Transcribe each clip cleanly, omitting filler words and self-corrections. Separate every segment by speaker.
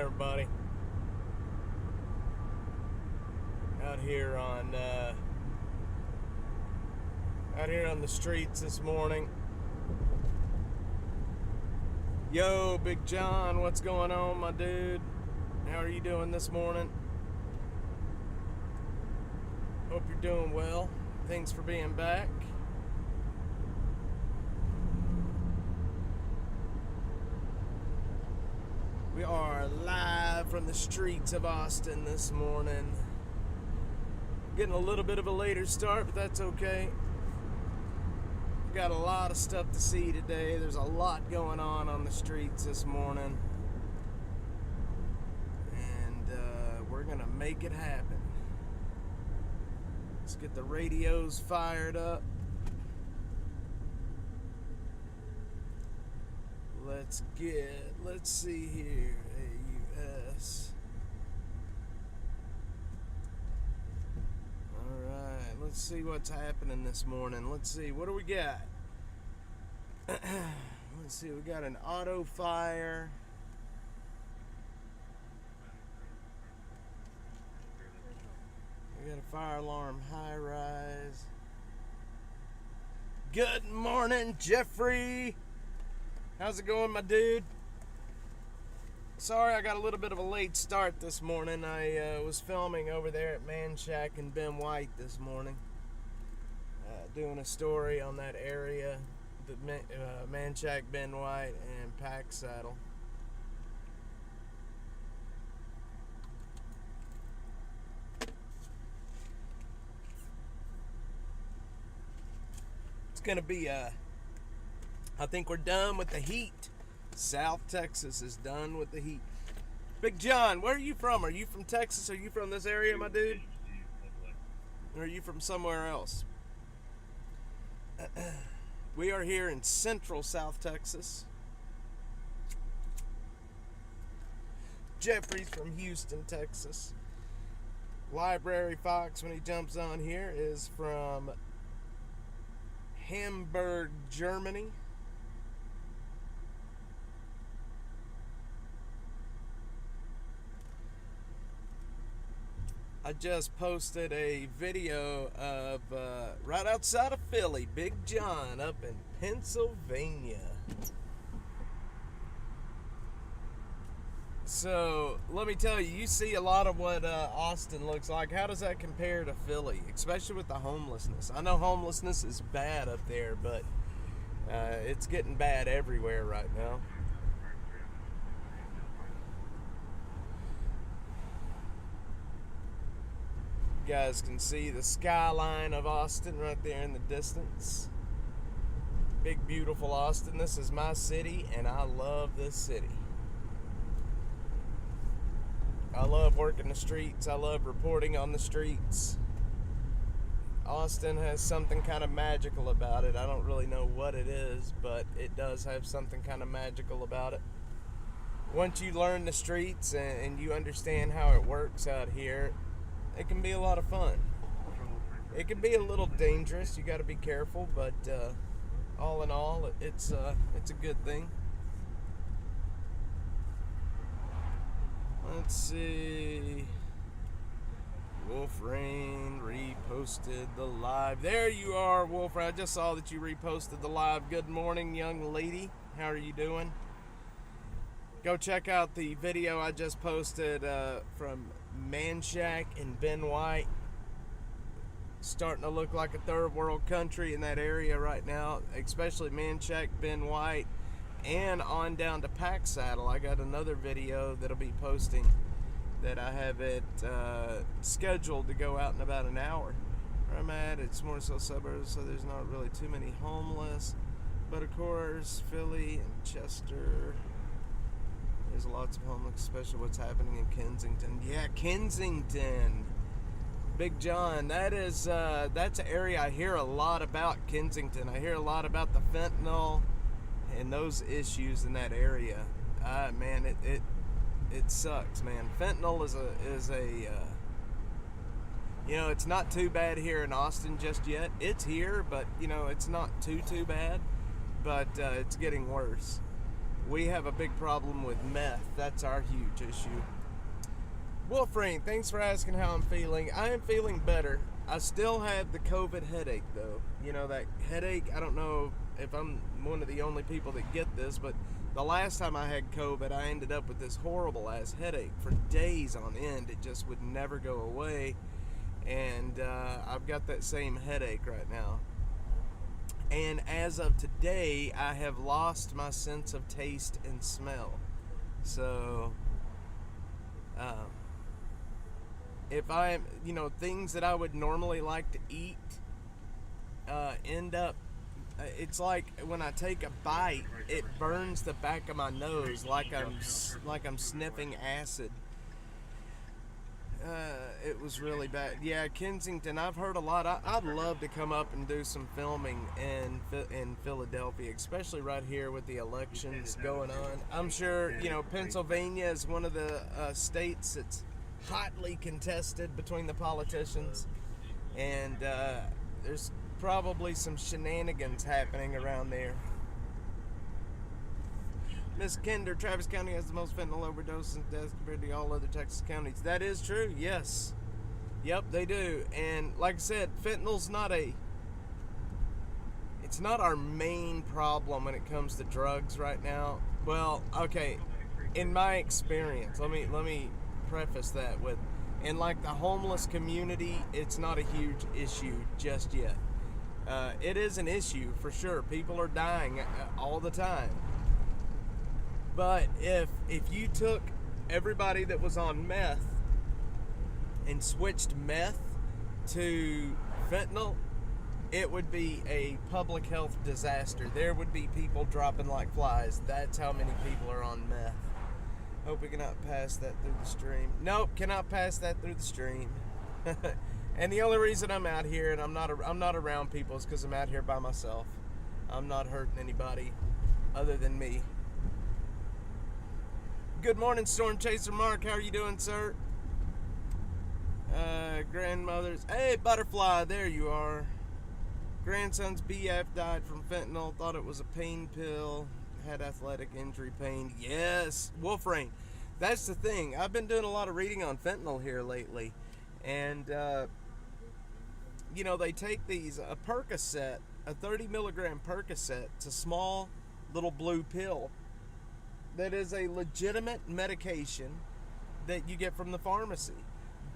Speaker 1: everybody? Out here on the streets this morning. Yo, Big John, what's going on, my dude? How are you doing this morning? Hope you're doing well. Thanks for being back. We are live from the streets of Austin this morning. Getting a little bit of a later start, but that's okay. Got a lot of stuff to see today. There's a lot going on the streets this morning. And we're gonna make it happen. Let's get the radios fired up. Let's see here, AUS. Alright, let's see what's happening this morning. Let's see, what do we got? Let's see, we got an auto fire. We got a fire alarm high rise. Good morning, Jeffrey. How's it going, my dude? Sorry I got a little bit of a late start this morning. I was filming over there at Man Shack and Ben White this morning. Doing a story on that area, the Man Shack, Ben White, and Pack Saddle. It's going to be I think we're done with the heat. South Texas is done with the heat. Big John, where are you from? Are you from Texas? Are you from this area, my dude? Or are you from somewhere else? We are here in central South Texas. Jeffrey's from Houston, Texas. Library Fox, when he jumps on here, is from Hamburg, Germany. I just posted a video of right outside of Philly, Big John up in Pennsylvania. So let me tell you, you see a lot of what Austin looks like. How does that compare to Philly, especially with the homelessness? I know homelessness is bad up there, but it's getting bad everywhere right now. You guys can see the skyline of Austin right there in the distance. Big, beautiful Austin. This is my city, and I love this city. I love working the streets. I love reporting on the streets. Austin has something kind of magical about it. I don't really know what it is, but it does have something kind of magical about it. Once you learn the streets and you understand how it works out here, it can be a lot of fun. It can be a little dangerous. You got to be careful, but all in all, it's a good thing. Let's see. Wolf Rain reposted the live. There you are, Wolf Rain. I just saw that you reposted the live. Good morning, young lady. How are you doing? Go check out the video I just posted from Man Shack and Ben White. Starting to look like a third world country in that area right now, especially Man Shack, Ben White, and on down to Pack Saddle. I got another video that'll be posting that I have it scheduled to go out in about an hour. Where I'm at, it's more so suburbs, so there's not really too many homeless. But of course, Philly and Chester, there's lots of homeless, especially what's happening in Kensington. Yeah, Kensington. Big John, that's an area I hear a lot about, Kensington. I hear a lot about the fentanyl and those issues in that area. Man, it sucks, man. Fentanyl is a you know, it's not too bad here in Austin just yet. It's here, but you know, it's not too bad. But it's getting worse. we have a big problem with meth. That's our huge issue. Wolf Rain, thanks for asking how I'm feeling. I am feeling better. I still have the COVID headache, though. You know, that headache, I don't know if I'm one of the only people that get this, but the last time I had COVID, I ended up with this horrible ass headache for days on end. It just would never go away. And I've got that same headache right now. And as of today, I have lost my sense of taste and smell. So, if I'm, things that I would normally like to eat end up, it's like when I take a bite, it burns the back of my nose like I'm sniffing acid. It was really bad. Yeah, Kensington, I've heard a lot. I'd love to come up and do some filming in Philadelphia, especially right here with the elections going on. I'm sure, Pennsylvania is one of the states that's hotly contested between the politicians. And there's probably some shenanigans happening around there. Miss Kinder, Travis County has the most fentanyl overdoses and deaths compared to all other Texas counties. That is true, yes. Yep, they do. And like I said, fentanyl's it's not our main problem when it comes to drugs right now. Well, okay, in my experience, let me preface that with, in like the homeless community, it's not a huge issue just yet. It is an issue for sure. People are dying all the time. But if you took everybody that was on meth and switched meth to fentanyl, it would be a public health disaster. There would be people dropping like flies. That's how many people are on meth. Hope we cannot pass that through the stream. Nope, cannot pass that through the stream. And the only reason I'm out here and I'm not around people is because I'm out here by myself. I'm not hurting anybody other than me. Good morning, Storm Chaser Mark. How are you doing, sir? Grandmother's. Hey, Butterfly. There you are. Grandson's BF died from fentanyl. Thought it was a pain pill. Had athletic injury pain. Yes. Wolf Rain. That's the thing. I've been doing a lot of reading on fentanyl here lately. And, they take these, a Percocet, a 30 milligram Percocet. It's a small little blue pill. That is a legitimate medication that you get from the pharmacy.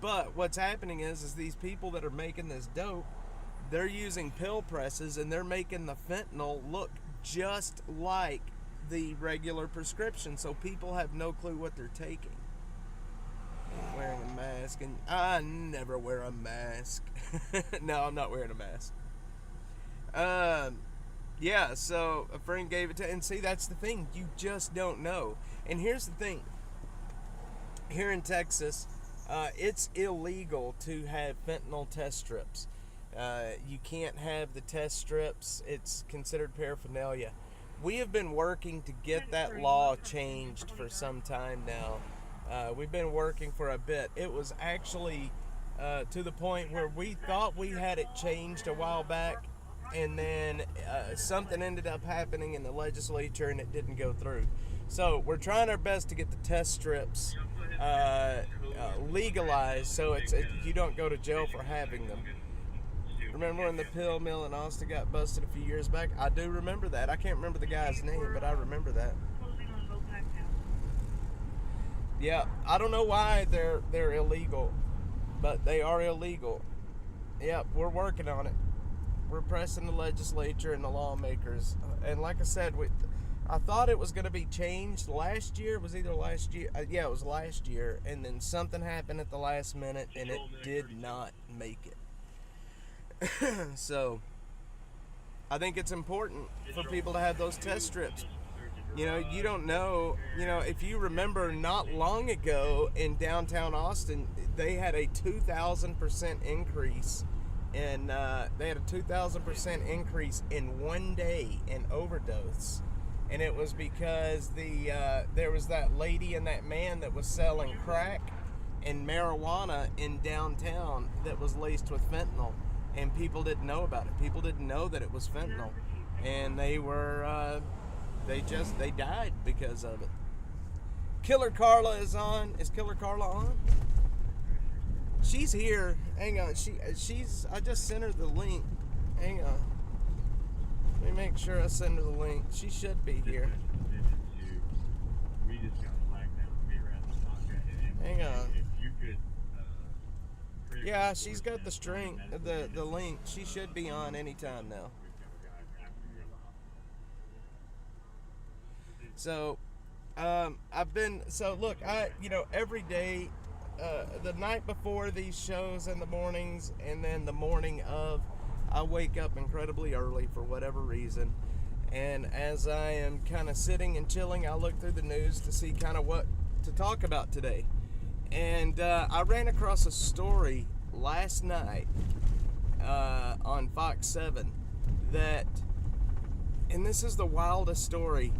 Speaker 1: But what's happening is these people that are making this dope, they're using pill presses and they're making the fentanyl look just like the regular prescription. So people have no clue what they're taking. Wearing a mask, and I never wear a mask. No, I'm not wearing a mask. Yeah, so a friend gave it to, and see, that's the thing, you just don't know. And here's the thing, here in Texas, it's illegal to have fentanyl test strips. You can't have the test strips, it's considered paraphernalia. We have been working to get that law changed for some time now. We've been working for a bit. It was actually to the point where we thought we had it changed a while back, and then something ended up happening in the legislature and it didn't go through. So we're trying our best to get the test strips legalized so you don't go to jail for having them. Remember when the pill mill in Austin got busted a few years back? I do remember that. I can't remember the guy's name, but I remember that. Yeah, I don't know why they're illegal, but they are illegal. Yeah, we're working on it. We're pressing the legislature and the lawmakers. And like I said, I thought it was going to be changed last year. It was either last year. Yeah, it was last year. And then something happened at the last minute, and it did not make it. So, I think it's important for people to have those test strips. You don't know, if you remember not long ago in downtown Austin, they had a 2,000% increase in, they had a 2,000% increase in one day in overdose. And it was because there was that lady and that man that was selling crack and marijuana in downtown that was laced with fentanyl. And people didn't know about it. People didn't know that it was fentanyl. And they were They died because of it. Killer Carla is on. Is Killer Carla on? She's here. Hang on. She's. I just sent her the link. Hang on. Let me make sure I send her the link. She should be here.
Speaker 2: We just got flagged down. We were at the Tonka.
Speaker 1: Hang on.
Speaker 2: If you could.
Speaker 1: Yeah, she's got the string, the link. She should be on anytime now. So, look, every day, the night before these shows in the mornings, and then the morning of, I wake up incredibly early for whatever reason. And as I am kind of sitting and chilling, I look through the news to see kind of what to talk about today. And I ran across a story last night on Fox 7 and this is the wildest story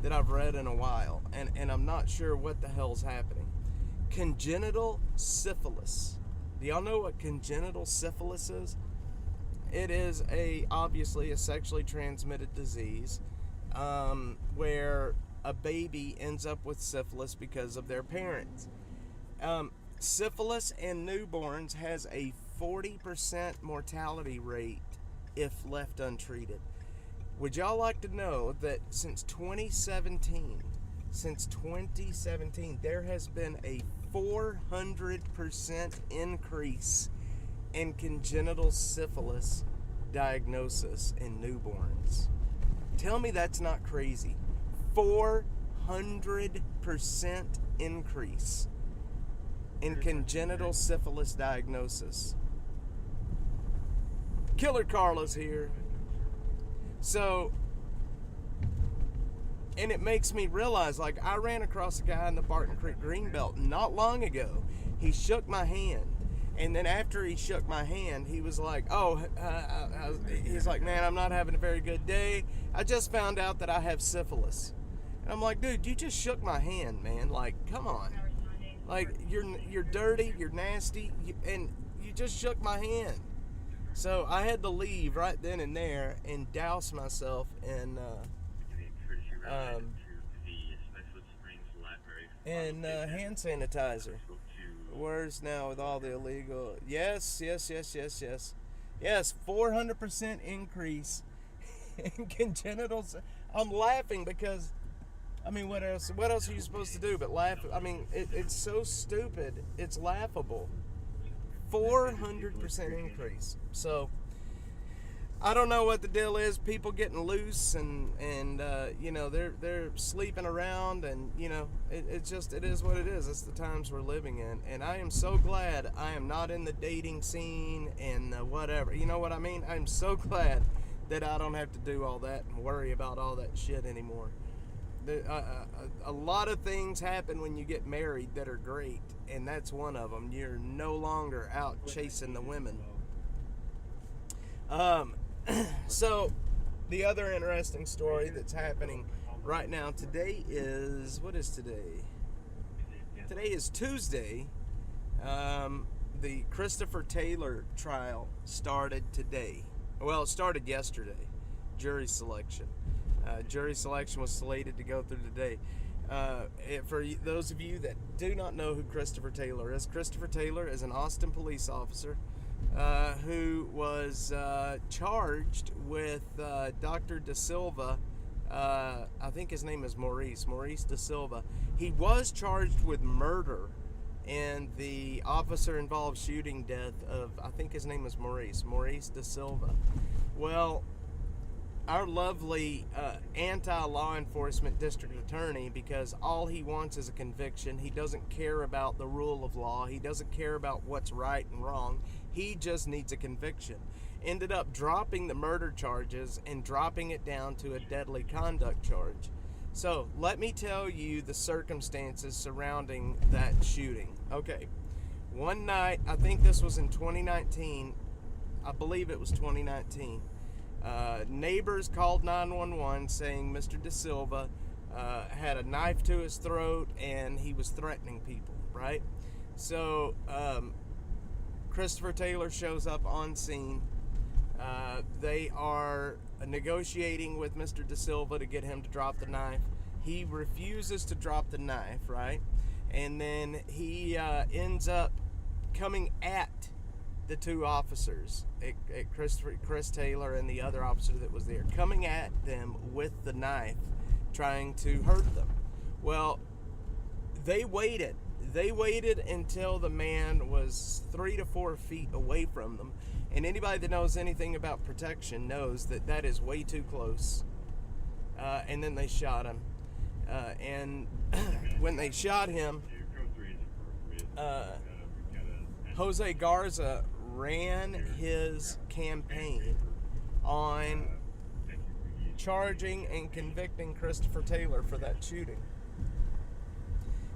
Speaker 1: that I've read in a while, and I'm not sure what the hell's happening. Congenital syphilis. Do y'all know what congenital syphilis is? It is obviously a sexually transmitted disease where a baby ends up with syphilis because of their parents. Syphilis in newborns has a 40% mortality rate if left untreated. Would y'all like to know that since 2017, there has been a 400% increase in congenital syphilis diagnosis in newborns? Tell me that's not crazy. 400% increase in congenital syphilis diagnosis. Killer Carla's here. So, and it makes me realize, like, I ran across a guy in the Barton Creek Greenbelt not long ago. He shook my hand. And then after he shook my hand, he was like, he's like, man, I'm not having a very good day. I just found out that I have syphilis. And I'm like, dude, you just shook my hand, man. Like, come on. Like, you're dirty, you're nasty, and you just shook my hand. So I had to leave right then and there and douse myself in hand sanitizer. Worse now with all the illegal. Yes. Yes, 400% increase in congenitals. I'm laughing because, I mean, what else are you supposed to do but laugh? I mean, it's so stupid. It's laughable. 400% increase. So, I don't know what the deal is. People getting loose and they're sleeping around, and it is what it is. It's the times we're living in, and I am so glad I am not in the dating scene and whatever. You know what I mean? I'm so glad that I don't have to do all that and worry about all that shit anymore. A lot of things happen when you get married that are great, and that's one of them. You're no longer out chasing the women. So, the other interesting story that's happening right now, today is, what is today? Today is Tuesday. The Christopher Taylor trial started today. Well, it started yesterday. Jury selection. Jury selection was slated to go through today. For those of you that do not know who Christopher Taylor is an Austin police officer who was charged with Dr. Da Silva. I think his name is Maurice Da Silva. He was charged with murder in the officer-involved shooting death of, I think his name is Maurice Da Silva. Well, our lovely anti-law enforcement district attorney, because all he wants is a conviction. He doesn't care about the rule of law. He doesn't care about what's right and wrong. He just needs a conviction. Ended up dropping the murder charges and dropping it down to a deadly conduct charge. So, let me tell you the circumstances surrounding that shooting. Okay, one night, I think this was in 2019, I believe it was 2019, neighbors called 911 saying Mr. Da Silva had a knife to his throat and he was threatening people, right? So, Christopher Taylor shows up on scene. They are negotiating with Mr. Da Silva to get him to drop the knife. He refuses to drop the knife, right? And then he ends up coming at the two officers, at Chris Taylor and the other officer that was there, coming at them with the knife, trying to hurt them. Well, they waited. They waited until the man was 3 to 4 feet away from them. And anybody that knows anything about protection knows that that is way too close. And then they shot him. And when they shot him, Jose Garza ran his campaign on charging and convicting Christopher Taylor for that shooting.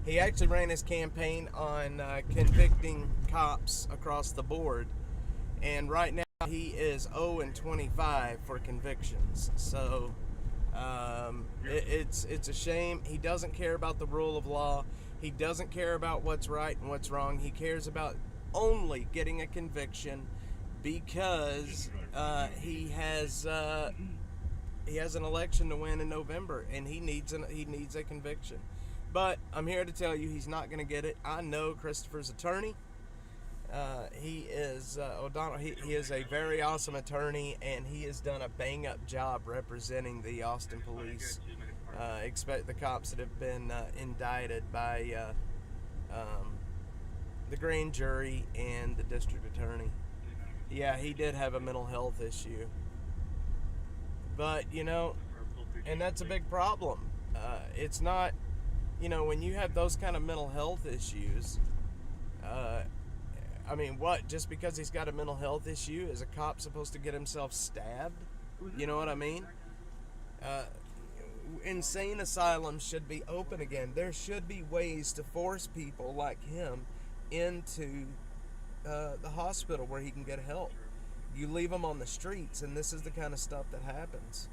Speaker 1: He actually ran his campaign on convicting cops across the board, and right now he is 0-25 for convictions. So it's a shame. He doesn't care about the rule of law. He doesn't care about what's right and what's wrong. He cares about only getting a conviction because he has an election to win in November, and he needs a conviction. But I'm here to tell you he's not going to get it. I know Christopher's attorney. He is O'Donnell. He is a very awesome attorney, and he has done a bang-up job representing the Austin police. Expect the cops that have been indicted by the grand jury and the district attorney. Yeah, he did have a mental health issue. But, and that's a big problem. It's not, when you have those kind of mental health issues, just because he's got a mental health issue, is a cop supposed to get himself stabbed? You know what I mean? Insane asylums should be open again. There should be ways to force people like him into the hospital where he can get help. You leave them on the streets, and this is the kind of stuff that happens.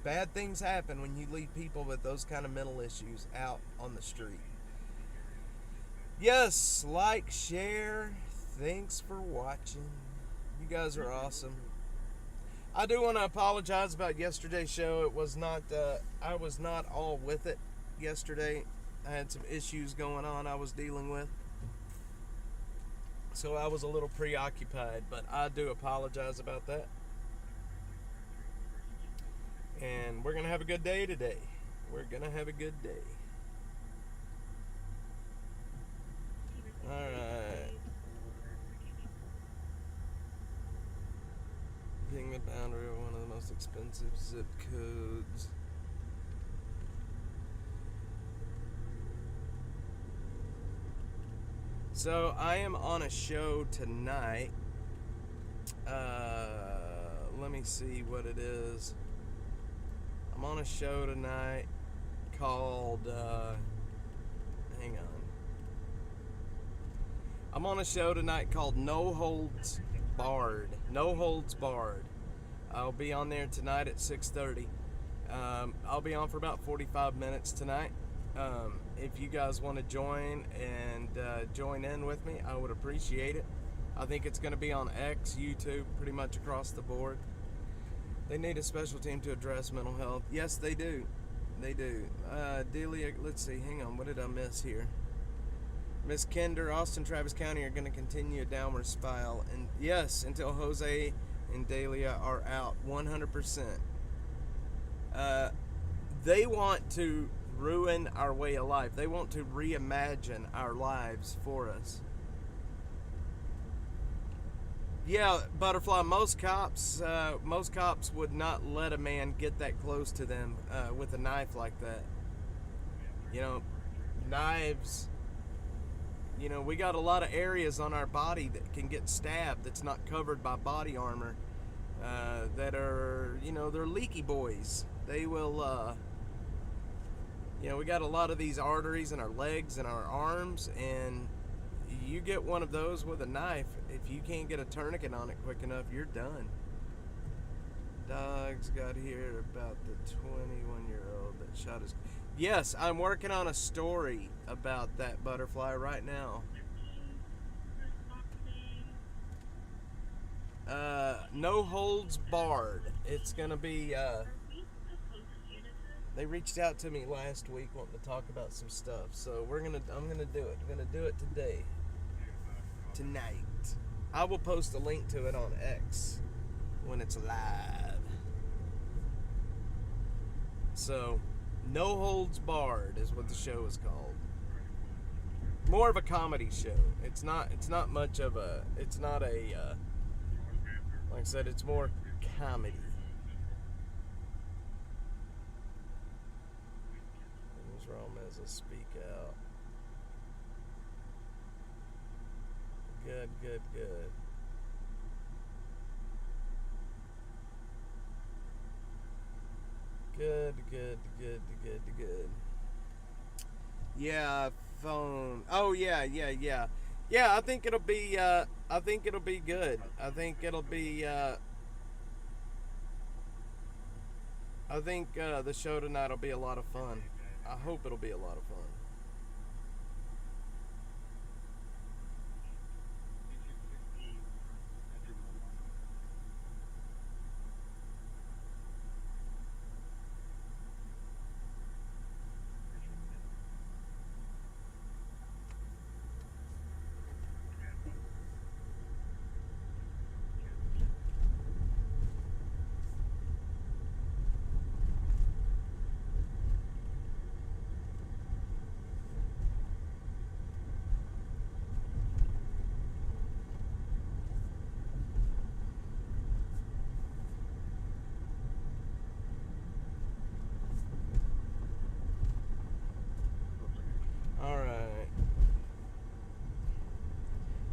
Speaker 1: Bad things happen when you leave people with those kind of mental issues out on the street. Yes, like, share. Thanks for watching. You guys are awesome. I do want to apologize about yesterday's show. It was not, I was not all with it yesterday. I had some issues going on I was dealing with. So I was a little preoccupied, but I do apologize about that. And we're going to have a good day today. We're going to have a good day. Alright. Being the boundary of one of the most expensive zip codes. So I am on a show tonight. Let me see what it is. I'm on a show tonight called, hang on. I'm on a show tonight called No Holds Barred. No Holds Barred. I'll be on there tonight at 6:30. I'll be on for about 45 minutes tonight. If you guys want to join and join in with me, I would appreciate it. I think it's going to be on X, YouTube, pretty much across the board. They need a special team to address mental health. Yes, they do. They do. Delia, let's see. Hang on. What did I miss here? Miss Kinder, Austin, Travis County are going to continue a downward spiral. And yes, until Jose and Delia are out. 100%. They want to ruin our way of life. They want to reimagine our lives for us. Yeah, Butterfly, most cops would not let a man get that close to them with a knife like that. Knives, we got a lot of areas on our body that can get stabbed that's not covered by body armor, that are, they're leaky boys. They will, we got a lot of these arteries in our legs and our arms, and you get one of those with a knife, if you can't get a tourniquet on it quick enough, you're done. Dogs got here about the 21-year-old that shot his... Yes, I'm working on a story about that, Butterfly, right now. No Holds Barred. It's gonna be. They reached out to me last week wanting to talk about some stuff, so I'm gonna do it. I'm gonna do it today, tonight. I will post a link to it on X when it's live. So, No Holds Barred is what the show is called. More of a comedy show. It's not much of a. It's not a. Like I said, it's more comedy. What's wrong as I speak out? Good. Good. Yeah, phone. Oh yeah. Yeah, I think it'll be. I think it'll be good. I think it'll be. I think the show tonight will be a lot of fun. I hope it'll be a lot of fun.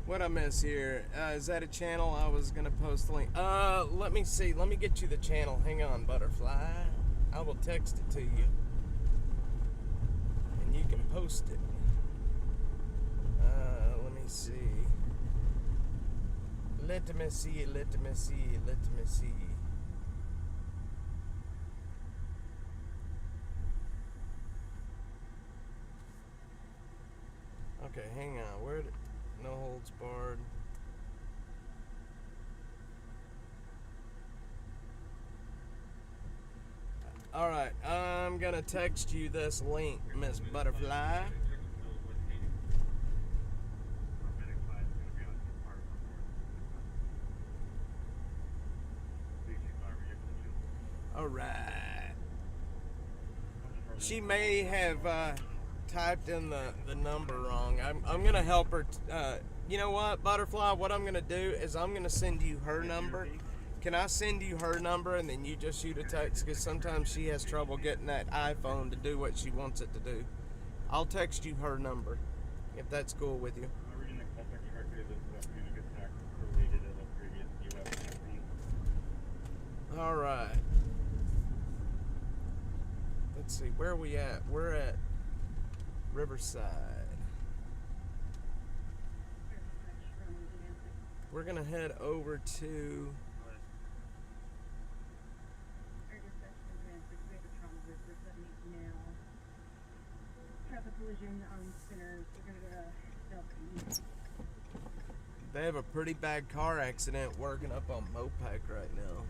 Speaker 1: What I miss here? Is that a channel I was gonna post the link? Let me see. Let me get you the channel. Hang on, Butterfly. I will text it to you, and you can post it. Let me see. Let me see. Okay, hang on. Where? No Holds Barred. Alright, I'm gonna text you this link, Miss Butterfly. Alright. She may have typed in the number wrong. I'm gonna help her. You know what, Butterfly? What I'm gonna do is I'm gonna send you her number. Can I send you her number and then you just shoot a text? Because sometimes she has trouble getting that iPhone to do what she wants it to do. I'll text you her number if that's cool with you. All right. Let's see. Where are we at? We're at Riverside. We're gonna head over to they have a pretty bad car accident working up on Mopac right now.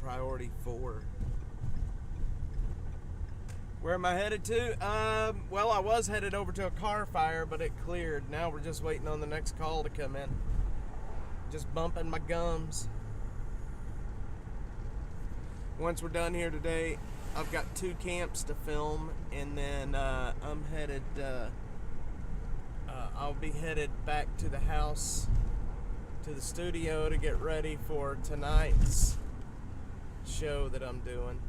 Speaker 1: Priority 4. Where am I headed to? Well, I was headed over to a car fire, but it cleared. Now we're just waiting on the next call to come in. Just bumping my gums. Once we're done here today, I've got 2 camps to film, and then I'm headed, I'll be headed back to the house, to the studio to get ready for tonight's show that I'm doing.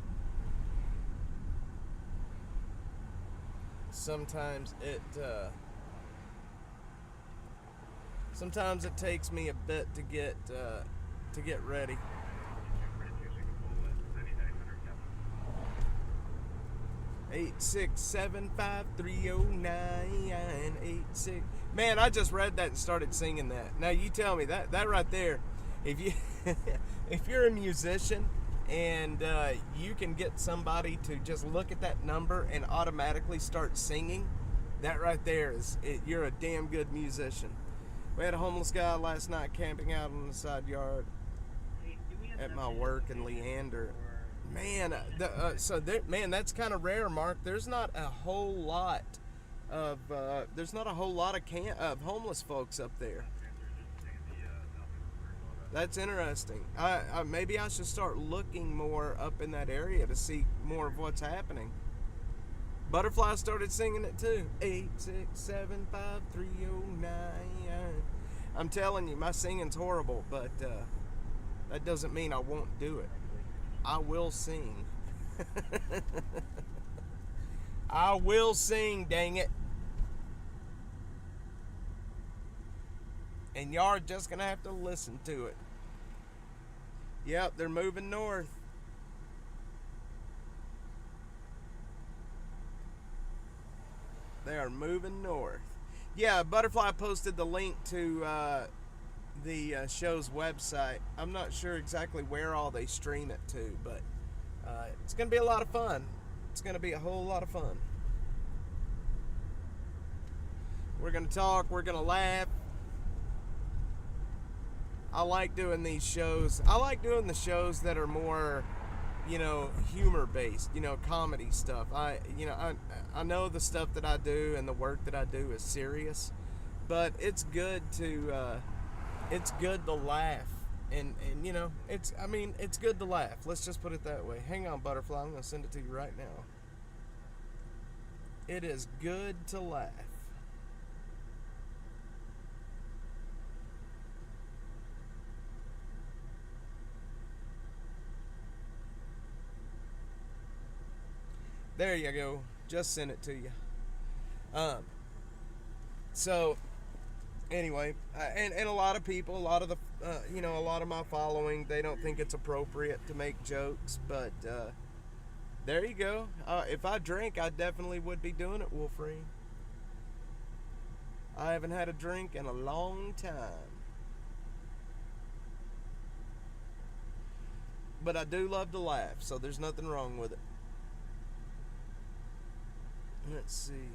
Speaker 1: Sometimes it takes me a bit to get ready. Eight 867530986. Man, I just read that and started singing that. Now you tell me that right there. If you if you're a musician and you can get somebody to just look at that number and automatically start singing, that right there is you're a damn good musician. We had a homeless guy last night camping out on the side yard
Speaker 2: Hey, do we have
Speaker 1: at my
Speaker 2: enough
Speaker 1: work in
Speaker 2: information
Speaker 1: Leander.
Speaker 2: for-
Speaker 1: Man, that's kind of rare, Mark. There's not a whole lot of of homeless folks up there. That's interesting. Maybe I should start looking more up in that area to see more of what's happening. Butterfly started singing it too. 8675309. I'm telling you, my singing's horrible, but that doesn't mean I won't do it. I will sing. I will sing, dang it. And y'all are just gonna have to listen to it. Yep, they're moving north. They are moving north. Yeah, Butterfly posted the link to the show's website. I'm not sure exactly where all they stream it to, but it's going to be a lot of fun. It's going to be a whole lot of fun. We're going to talk. We're going to laugh. I like doing these shows. I like doing the shows that are more, humor based, comedy stuff. I know the stuff that I do and the work that I do is serious, but it's good to laugh and it's good to laugh. Let's just put it that way. Hang on, Butterfly. I'm going to send it to you right now. It is good to laugh. There you go. Just sent it to you. So anyway, and a lot of people, a lot of the, a lot of my following, they don't think it's appropriate to make jokes, but there you go. If I drank, I definitely would be doing it, Wolverine. I haven't had a drink in a long time. But I do love to laugh, so there's nothing wrong with it. Let's see.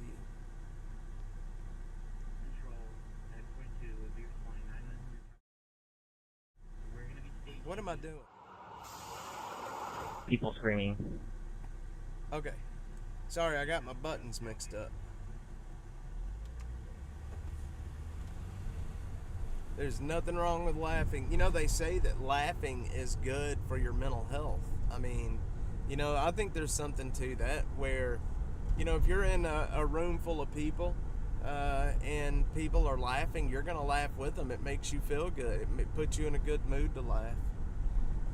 Speaker 1: What am I doing?
Speaker 2: People screaming.
Speaker 1: Okay. Sorry, I got my buttons mixed up. There's nothing wrong with laughing. They say that laughing is good for your mental health. I mean, I think there's something to that where, if you're in a room full of people and people are laughing, you're going to laugh with them. It makes you feel good. It puts you in a good mood to laugh.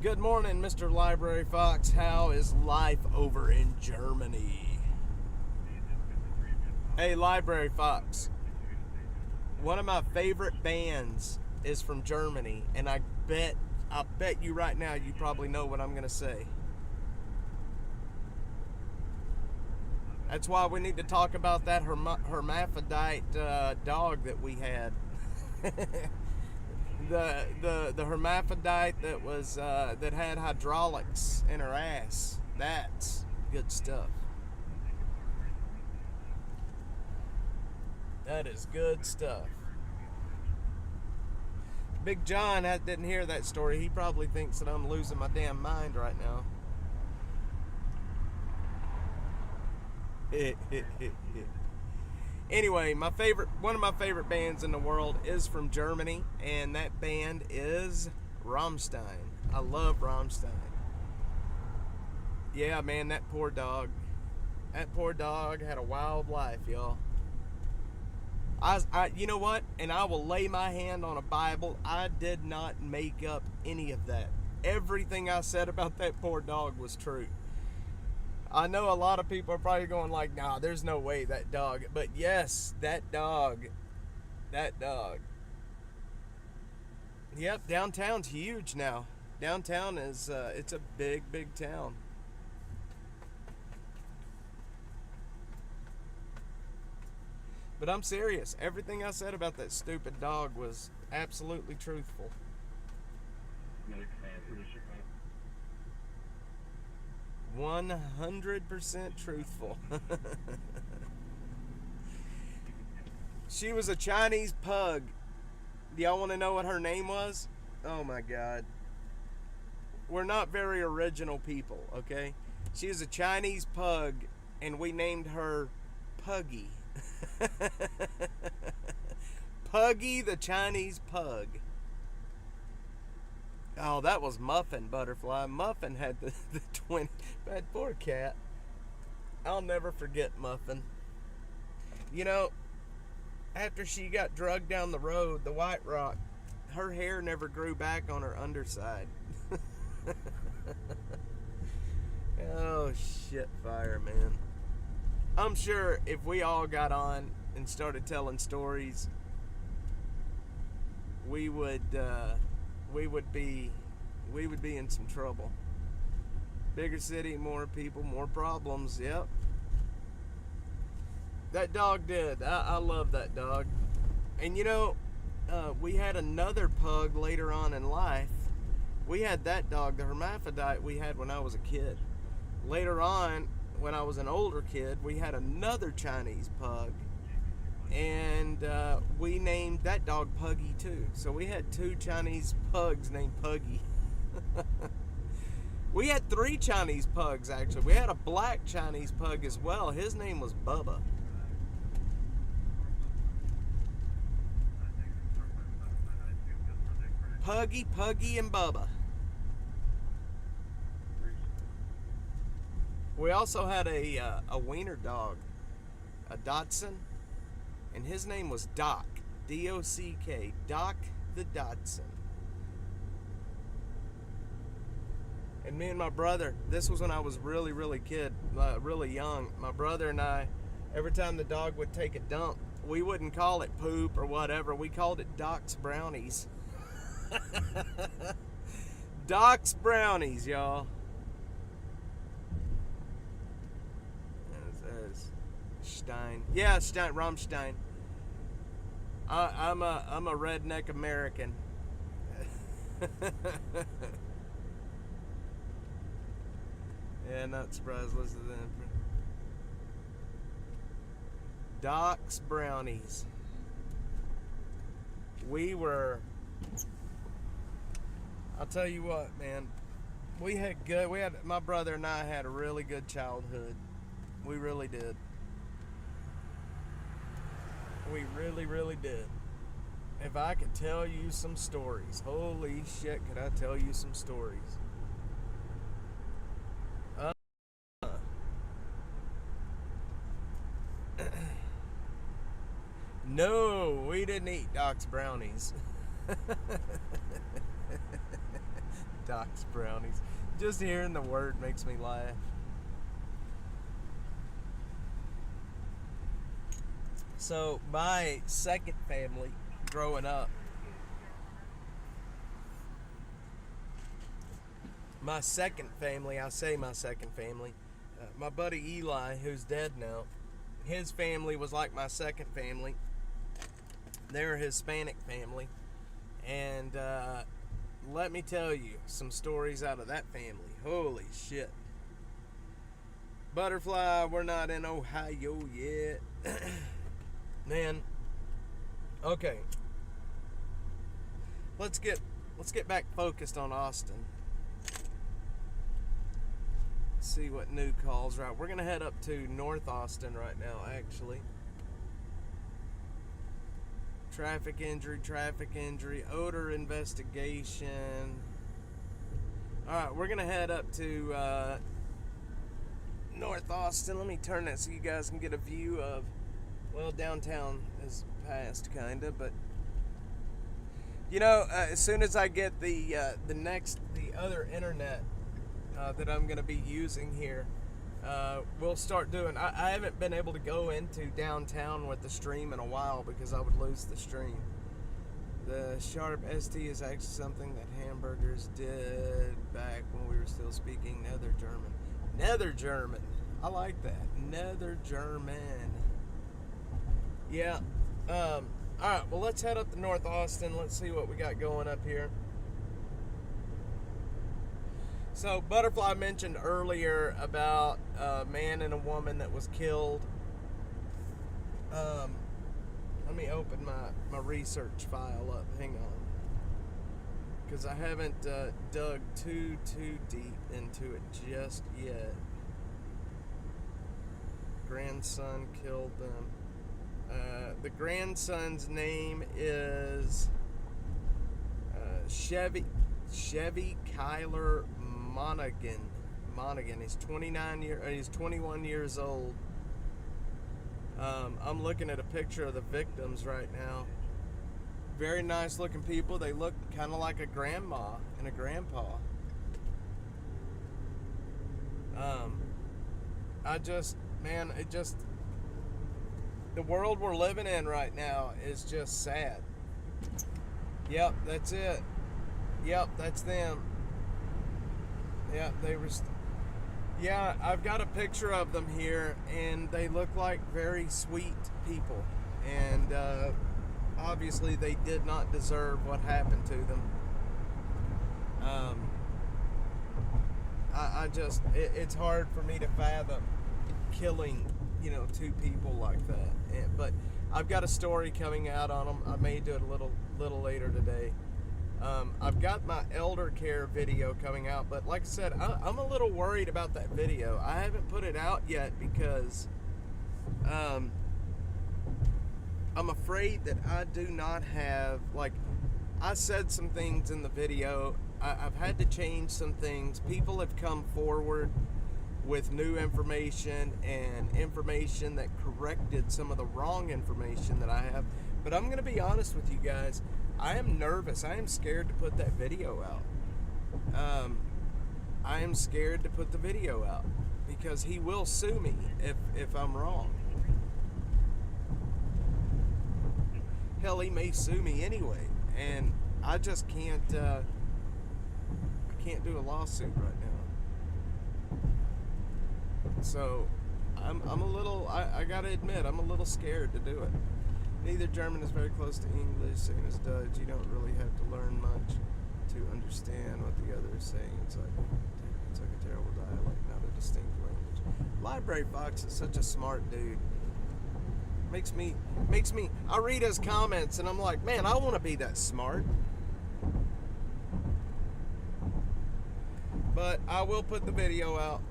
Speaker 1: Good morning, Mr. Library Fox. How is life over in Germany? Hey, Library Fox. One of my favorite bands is from Germany, and I bet you right now you probably know what I'm going to say. That's why we need to talk about that hermaphrodite dog that we had. the hermaphrodite that was that had hydraulics in her ass. That's good stuff. That is good stuff. Big John didn't hear that story. He probably thinks that I'm losing my damn mind right now. Anyway, one of my favorite bands in the world is from Germany, and that band is Rammstein. I love Rammstein. Yeah, man, that poor dog had a wild life, y'all. You know what? And I will lay my hand on a Bible. I did not make up any of that. Everything I said about that poor dog was true. I know a lot of people are probably going like, nah, there's no way that dog. But yes, that dog. Yep, downtown's huge now. Downtown is, it's a big, big town. But I'm serious. Everything I said about that stupid dog was absolutely truthful. 100% truthful. She was a Chinese pug. Do y'all want to know what her name was? Oh my God. We're not very original people, okay? She was a Chinese pug, and we named her Puggy. Puggy the Chinese pug. Oh, that was Muffin, Butterfly. Muffin had the twin. Bad poor cat. I'll never forget Muffin. You know, after she got drugged down the road, the White Rock, her hair never grew back on her underside. Oh, shit fire, man. I'm sure if we all got on and started telling stories, we would be in some trouble. Bigger city, more people, more problems. Yep. That dog did. I love that dog. And you know, we had another pug later on in life. We had that dog, the hermaphrodite, we had when I was a kid. Later on, when I was an older kid, we had another Chinese pug. And we named that dog Puggy too. So we had two Chinese pugs named Puggy. We had 3 Chinese pugs actually. We had a black Chinese pug as well. His name was Bubba. Puggy, and Bubba. We also had a wiener dog, a Dachshund, and his name was Doc, D-O-C-K, Doc the Dachshund. And me and my brother, this was when I was really young. My brother and I, every time the dog would take a dump, we wouldn't call it poop or whatever. We called it Doc's Brownies. Doc's Brownies, y'all. That's Stein. Yeah, Stein, Rammstein. I'm a redneck American. Yeah, not surprised. Listen to them. Doc's Brownies. I'll tell you what, man. My brother and I had a really good childhood. We really did. We really did. If I could tell you some stories, holy shit, could I tell you some stories? No, we didn't eat Doc's Brownies. Doc's Brownies. Just hearing the word makes me laugh. So, my second family growing up, my second family, my buddy Eli, who's dead now, his family was like my second family. They're a Hispanic family. And let me tell you some stories out of that family. Holy shit. Butterfly, we're not in Ohio yet. Man. Okay. Let's get back focused on Austin. See what new calls. Right, we're gonna head up to North Austin right now, actually. Traffic injury, odor investigation. Alright, we're gonna head up to North Austin. Let me turn that so you guys can get a view of, well, downtown is past kinda, but you know, as soon as I get the other internet that I'm going to be using here, we'll start doing. I haven't been able to go into downtown with the stream in a while because I would lose the stream. The Sharp ST is actually something that hamburgers did back when we were still speaking Nether German. I like that. Nether German. Yeah. Alright, well, let's head up to North Austin. Let's see what we got going up here. So, Butterfly mentioned earlier about a man and a woman that was killed Let me open my research file up. Hang on. Because I haven't dug too deep into it just yet. Grandson killed them. The grandson's name is Chevy Kyler Monaghan. He's 21 years old. I'm looking at a picture of the victims right now. Very nice looking people. They look kind of like a grandma and a grandpa. The world we're living in right now is just sad. Yep, that's it. Yep, that's them. Yeah, I've got a picture of them here, and they look like very sweet people. And obviously they did not deserve what happened to them. It's hard for me to fathom killing, two people like that. But I've got a story coming out on them. I may do it a little later today. I've got my elder care video coming out, but like I said, I'm a little worried about that video. I haven't put it out yet because I'm afraid that I do not have, I said some things in the video. I've had to change some things. People have come forward with new information and information that corrected some of the wrong information that I have. But I'm going to be honest with you guys. I am nervous. I am scared to put that video out. I am scared to put the video out because he will sue me if I'm wrong. Hell, he may sue me anyway, and I just can't. I can't do a lawsuit right now. So I'm a little. I gotta admit, I'm a little scared to do it. Neither German is very close to English, same as Dutch. You don't really have to learn much to understand what the other is saying. It's like a terrible dialect, not a distinct language. Library Fox is such a smart dude. Makes me. I read his comments and I'm like, man, I want to be that smart. But I will put the video out.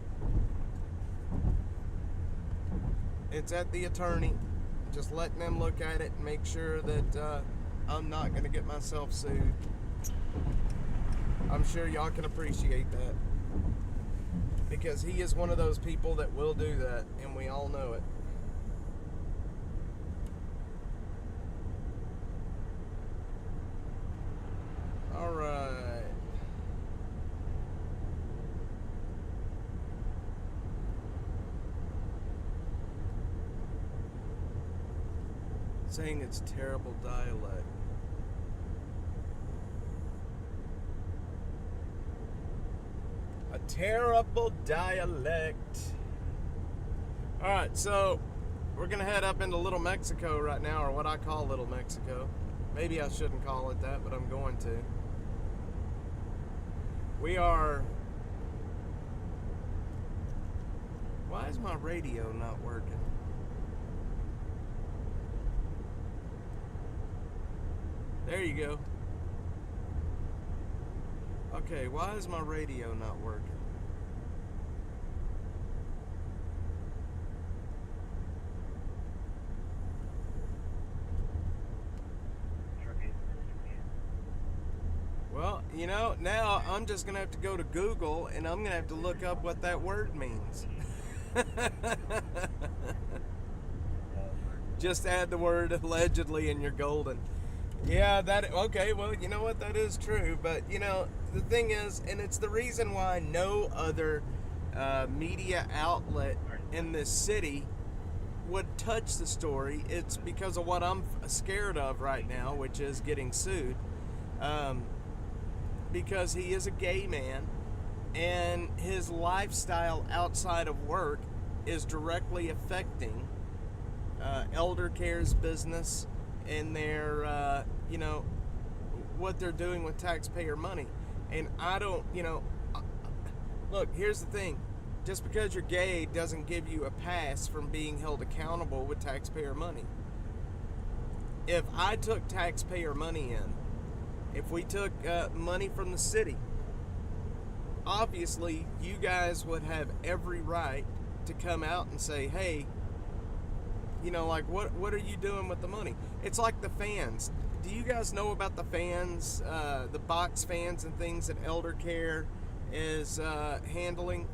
Speaker 1: It's at the attorney. Just letting them look at it and make sure that I'm not going to get myself sued. I'm sure y'all can appreciate that. Because he is one of those people that will do that, and we all know it. All right. Saying it's terrible dialect. A terrible dialect. Alright, so we're gonna head up into Little Mexico right now, or what I call Little Mexico. Maybe I shouldn't call it that, but I'm going to. We are... Why is my radio not working? There you go. Okay, why is my radio not working? Well, now I'm just going to have to go to Google and I'm going to have to look up what that word means. Just add the word allegedly and you're golden. Yeah, okay, well, you know what, that is true, but, the thing is, and it's the reason why no other media outlet in this city would touch the story. It's because of what I'm scared of right now, which is getting sued, because he is a gay man, and his lifestyle outside of work is directly affecting elder care's business and their, what they're doing with taxpayer money. And I don't, look, here's the thing. Just because you're gay doesn't give you a pass from being held accountable with taxpayer money. if I took taxpayer money in, if we took money from the city, obviously you guys would have every right to come out and say, hey, you know, like, what are you doing with the money? It's like the fans. Do you guys know about the fans, the box fans and things that Elder Care is handling?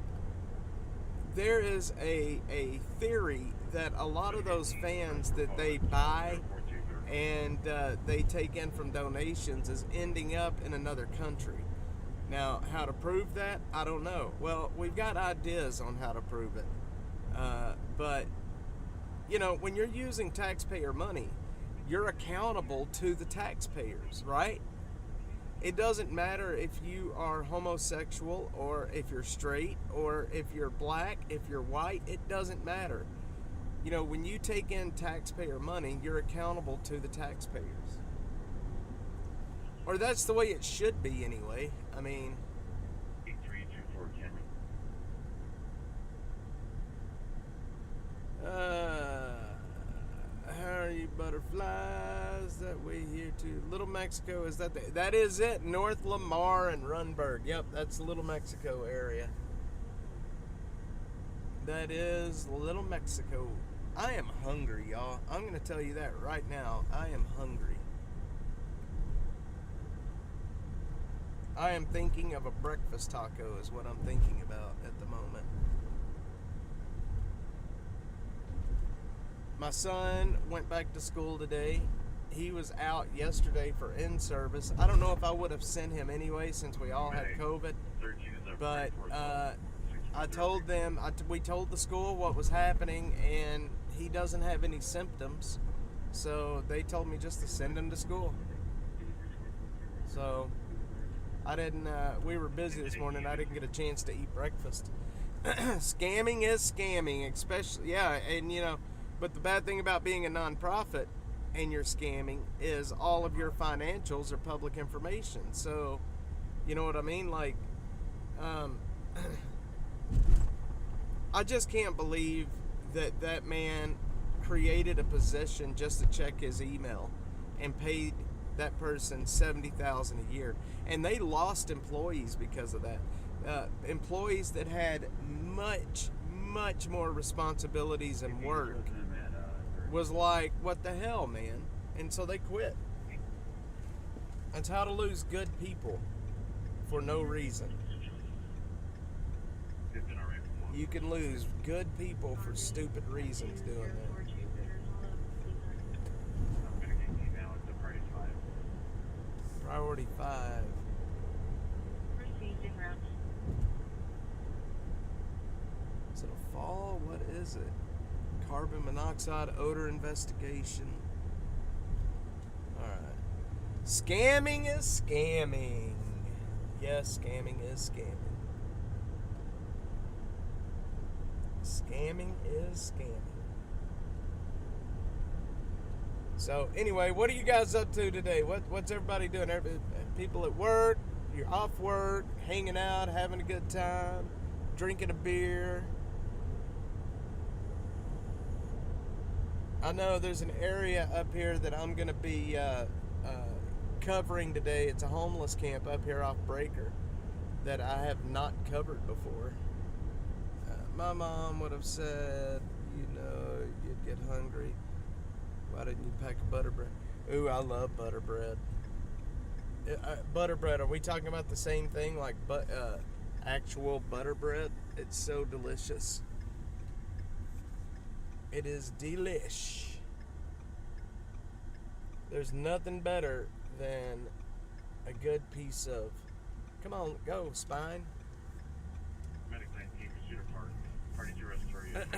Speaker 1: There is a theory that a lot of those fans that they buy and they take in from donations is ending up in another country. Now, how to prove that, I don't know. Well, we've got ideas on how to prove it. But, you know, when you're using taxpayer money, you're accountable to the taxpayers, right? It doesn't matter if you are homosexual or if you're straight or if you're black, if you're white, it doesn't matter. You know, when you take in taxpayer money, you're accountable to the taxpayers. Or that's the way it should be anyway. I mean...
Speaker 2: 8324
Speaker 1: how are you butterflies? That way here to Little Mexico. Is that is it? North Lamar and Runberg. Yep, that's Little Mexico area. That is Little Mexico. I am hungry, y'all. I'm going to tell you that right now. I am hungry. I am thinking of a breakfast taco is what I'm thinking about at the moment. My son went back to school today. He was out yesterday for in-service. I don't know if I would have sent him anyway since we all had COVID. But I told them, we told the school what was happening, and he doesn't have any symptoms. So they told me just to send him to school. So I didn't, we were busy this morning. I didn't get a chance to eat breakfast. Scamming is scamming, especially, yeah, and you know, but the bad thing about being a nonprofit and you're scamming is all of your financials are public information. So, you know what I mean? Like, I just can't believe that that man created a position just to check his email and paid that person $70,000 a year. And they lost employees because of that. Employees that had much more responsibilities and work was like, what the hell, man? And so they quit. That's how to lose good people for no reason. You can lose good people for stupid reasons doing that. Priority 5. Is it a fall? What is it? Carbon monoxide odor investigation. Alright. Scamming is scamming. Yes, scamming is scamming. Scamming is scamming. So anyway, what are you guys up to today? What's everybody doing? People at work, you're off work, hanging out, having a good time, drinking a beer. I know there's an area up here that I'm going to be covering today. It's a homeless camp up here off Breaker that I have not covered before. My mom would have said, you know, you'd get hungry. Why didn't you pack a butter bread? Ooh, I love butter bread. Butter bread, are we talking about the same thing? Like actual butter bread? It's so delicious. It is delish. There's nothing better than a good piece of... Come on, go, Spine.
Speaker 2: Medic 19, Cedar Park. Party to Restoration.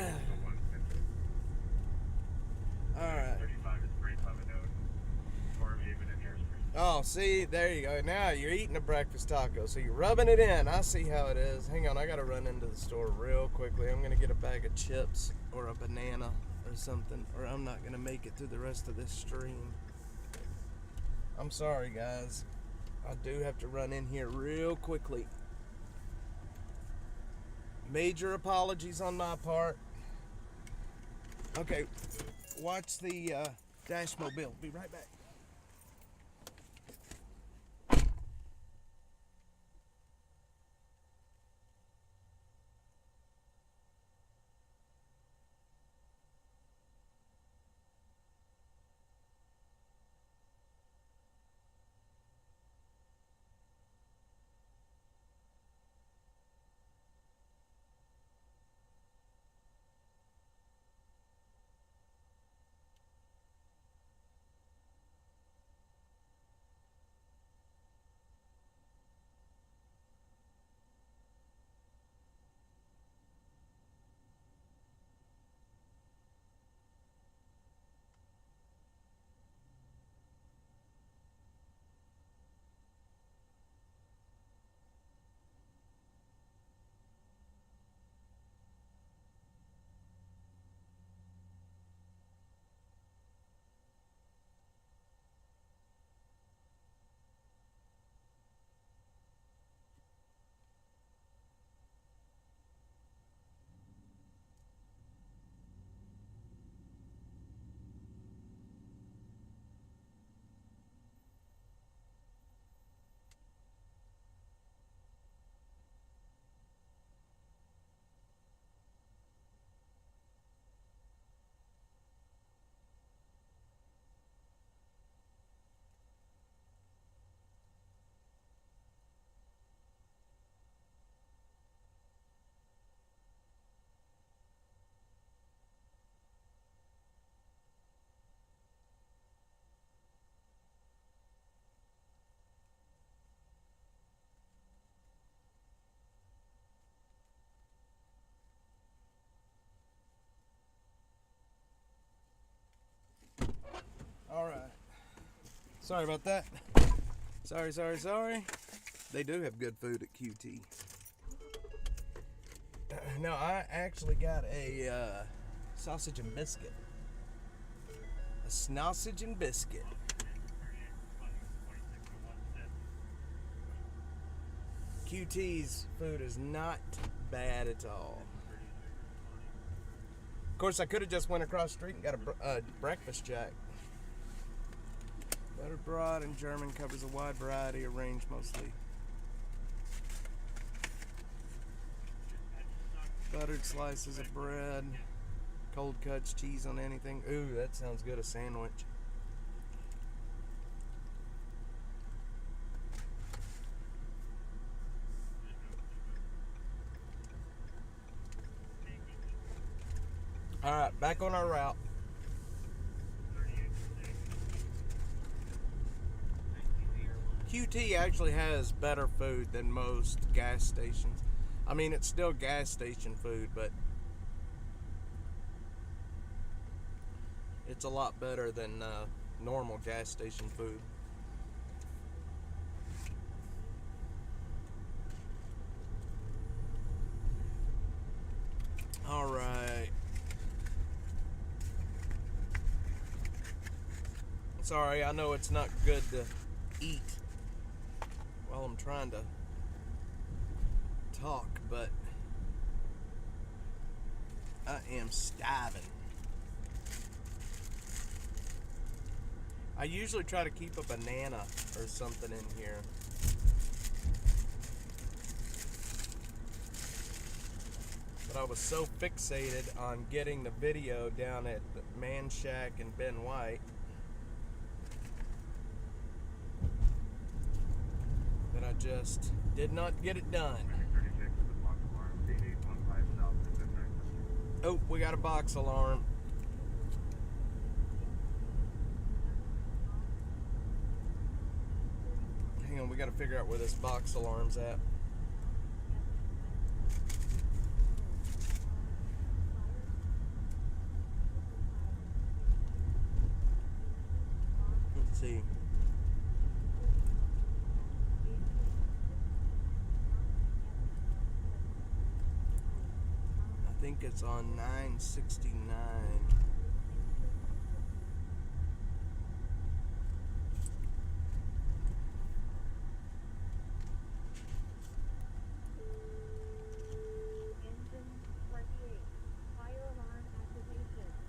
Speaker 1: Alright.
Speaker 2: 35 is Great Lebanon. Torm Haven and Harrisburg.
Speaker 1: Oh, see, there you go. Now you're eating a breakfast taco, so you're rubbing it in. I see how it is. Hang on, I gotta run into the store real quickly. I'm gonna get a bag of chips or a banana or something, or I'm not gonna make it through the rest of this stream. I'm sorry, guys. I do have to run in here real quickly. Major apologies on my part. Okay, watch the Dash Mobile. Be right back. All right. Sorry about that. Sorry. They do have good food at QT. No, I actually got a sausage and biscuit. A sausage and biscuit. QT's food is not bad at all. Of course, I could have just went across the street and got a breakfast jack. Buttered broad in German covers a wide variety, arranged mostly. Buttered slices of bread, cold cuts, cheese on anything. Ooh, that sounds good, a sandwich. All right, back on our route. QT actually has better food than most gas stations. I mean, it's still gas station food, but it's a lot better than normal gas station food. All right. Sorry, I know it's not good to eat while I'm trying to talk, but I am starving. I usually try to keep a banana or something in here. But I was so fixated on getting the video down at Man Shack and Ben White that I just did not get it done. Oh, we got a box alarm. Hang on, we got to figure out where this box alarm's at. Let's see. I think it's on 969.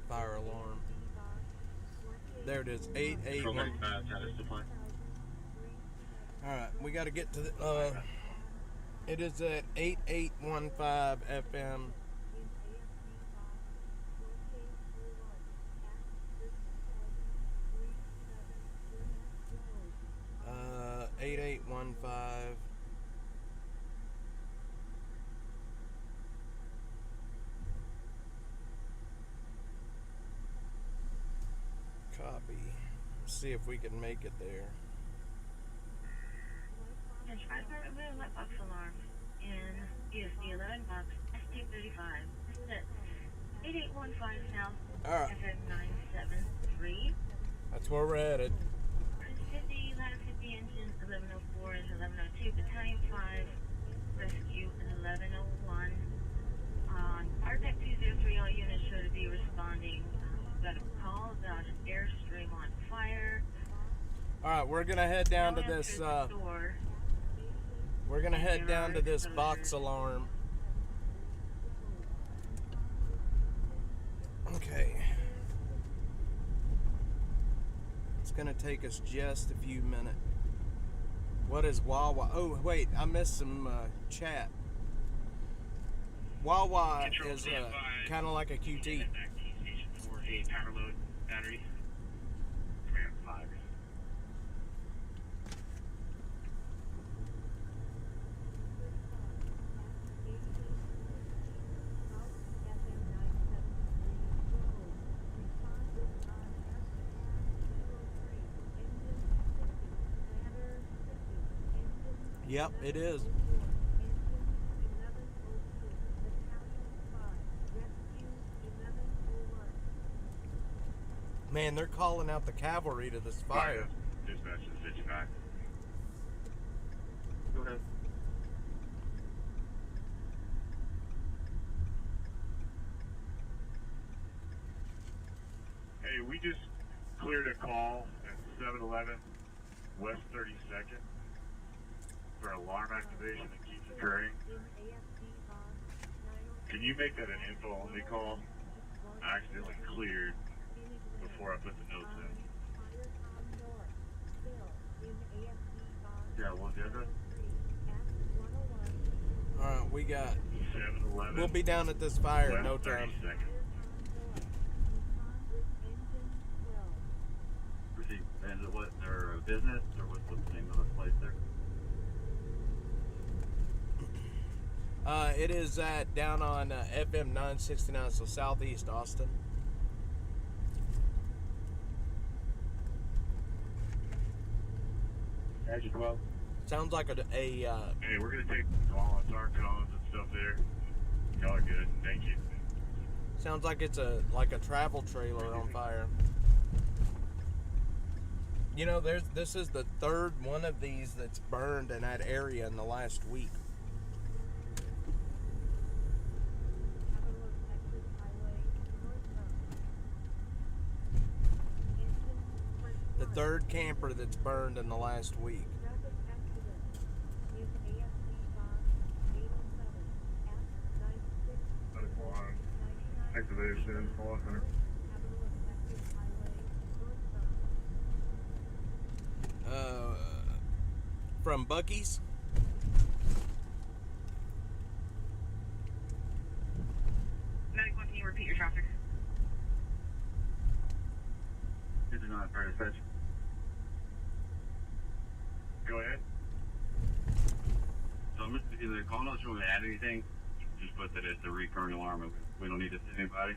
Speaker 1: Fire alarm. There it is.
Speaker 2: Control
Speaker 1: 881.
Speaker 2: 95, status supply.
Speaker 1: All right, we got to get to the. It is at 8815 FM. 8815. Copy. See if we can make it there.
Speaker 3: Yes, fire department, we have a light box alarm in ESD 11 box ST35. This is at 8815 South
Speaker 1: All right,
Speaker 3: FM 973.
Speaker 1: that's where we're headed.
Speaker 3: Cruise 50, ladder 50 engine 1104 and 1102. Battalion 5, rescue 1101. On Fire Tech 203, all units show to be responding. Got a call about an airstream on fire.
Speaker 1: All right, we're gonna head down to this. We're gonna head down to this box alarm. Okay. It's gonna take us just a few minutes. What is Wawa? Oh, wait, I missed some chat. Wawa is kind of like a QT.
Speaker 2: Station for a power load battery. Command 5.
Speaker 1: Yep, it is. Man, they're calling out the cavalry to this fire.
Speaker 2: Dispatch to 55. Go ahead. Hey, we just cleared a call at 711 West 32nd for alarm activation that keeps occurring. Can you make that an info only call? I accidentally cleared before I put the notes in. Yeah, what's the address?
Speaker 1: All right, we got.
Speaker 2: 711.
Speaker 1: We'll be down at this fire in no
Speaker 2: West
Speaker 1: time.
Speaker 2: 32nd.
Speaker 4: Proceed. And is it what, their business, or what's the name of the place there?
Speaker 1: It is down on FM 969, so southeast Austin.
Speaker 2: Edge 12.
Speaker 1: Sounds like a
Speaker 2: Hey, we're gonna take all our cones and stuff there. Y'all are good. Thank you.
Speaker 1: sounds like it's a travel trailer on fire. You know, this is the third one of these that's burned in that area in the last week. The third camper that's burned in the last week.
Speaker 2: Activation, call center.
Speaker 1: From Bucky's.
Speaker 3: Medic 1, can you repeat your traffic?
Speaker 4: 59 fire dispatch.
Speaker 2: Go ahead.
Speaker 4: So I'm just either calling us, want to add anything, just put that it's a recurring alarm. We don't need to send anybody.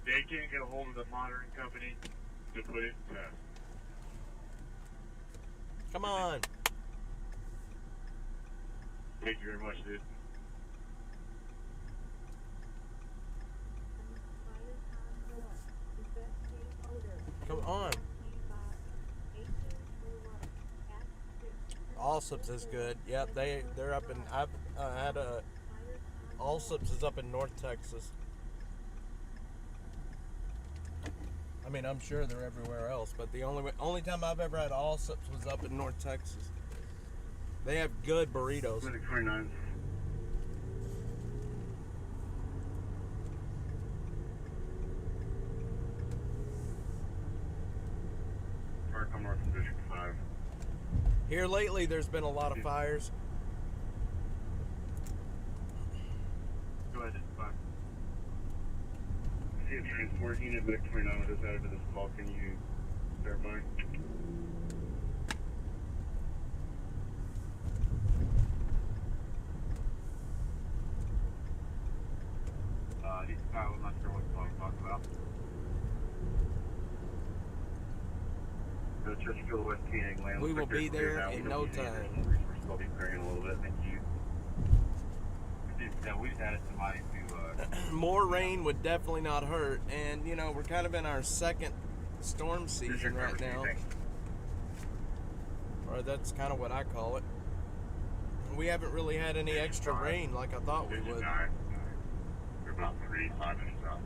Speaker 2: They can't get a hold of the monitoring company to put it in test.
Speaker 1: Come on.
Speaker 2: Thank you very much, dude.
Speaker 1: Come on. Allsup's is good. Yep, they're up in. I've had a. Allsup's is up in North Texas. I mean, I'm sure they're everywhere else, but the only time I've ever had Allsup's was up in North Texas. They have good burritos.
Speaker 2: Medic 29. come north from District 5.
Speaker 1: Here lately, there's been a lot of fires.
Speaker 2: Go ahead, District 5. See a transport unit, Medic 29 just added to this call. Can you verify?
Speaker 4: I'm not sure what call you're talking about.
Speaker 2: Go Chesterfield West King Land.
Speaker 1: We will be there in no time.
Speaker 2: I'll be praying a little bit. Thank you.
Speaker 4: Yeah, we just added somebody to,
Speaker 1: More rain would definitely not hurt. And, you know, we're kind of in our second storm season right now. Or that's kind of what I call it. We haven't really had any extra rain like I thought we would.
Speaker 2: We're about 3-5 minutes out.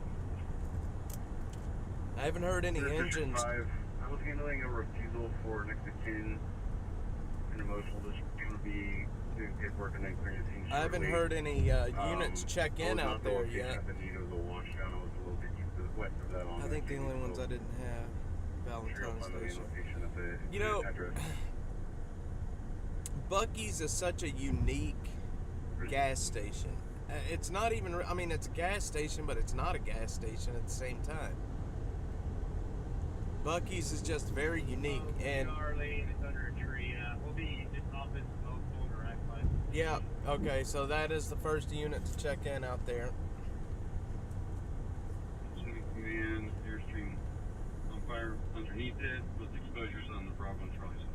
Speaker 1: I haven't heard any engines.
Speaker 2: 5, I was handling a refusal for next of kin and emotional distribution would be doing paperwork and then clearing the scene.
Speaker 1: I haven't heard any units check in out there yet. I think the only ones I didn't have, Valentine's Station. You know, Buc-ee's is such a unique gas station. It's not even, I mean, it's a gas station, but it's not a gas station at the same time. Buc-ee's is just very unique. And
Speaker 5: it's under a tree. We'll be just opposite Oakville directly.
Speaker 1: yeah, okay, so that is the first unit to check in out there.
Speaker 4: Command, Airstream on fire underneath it with exposures on the Bravo and Charlie side.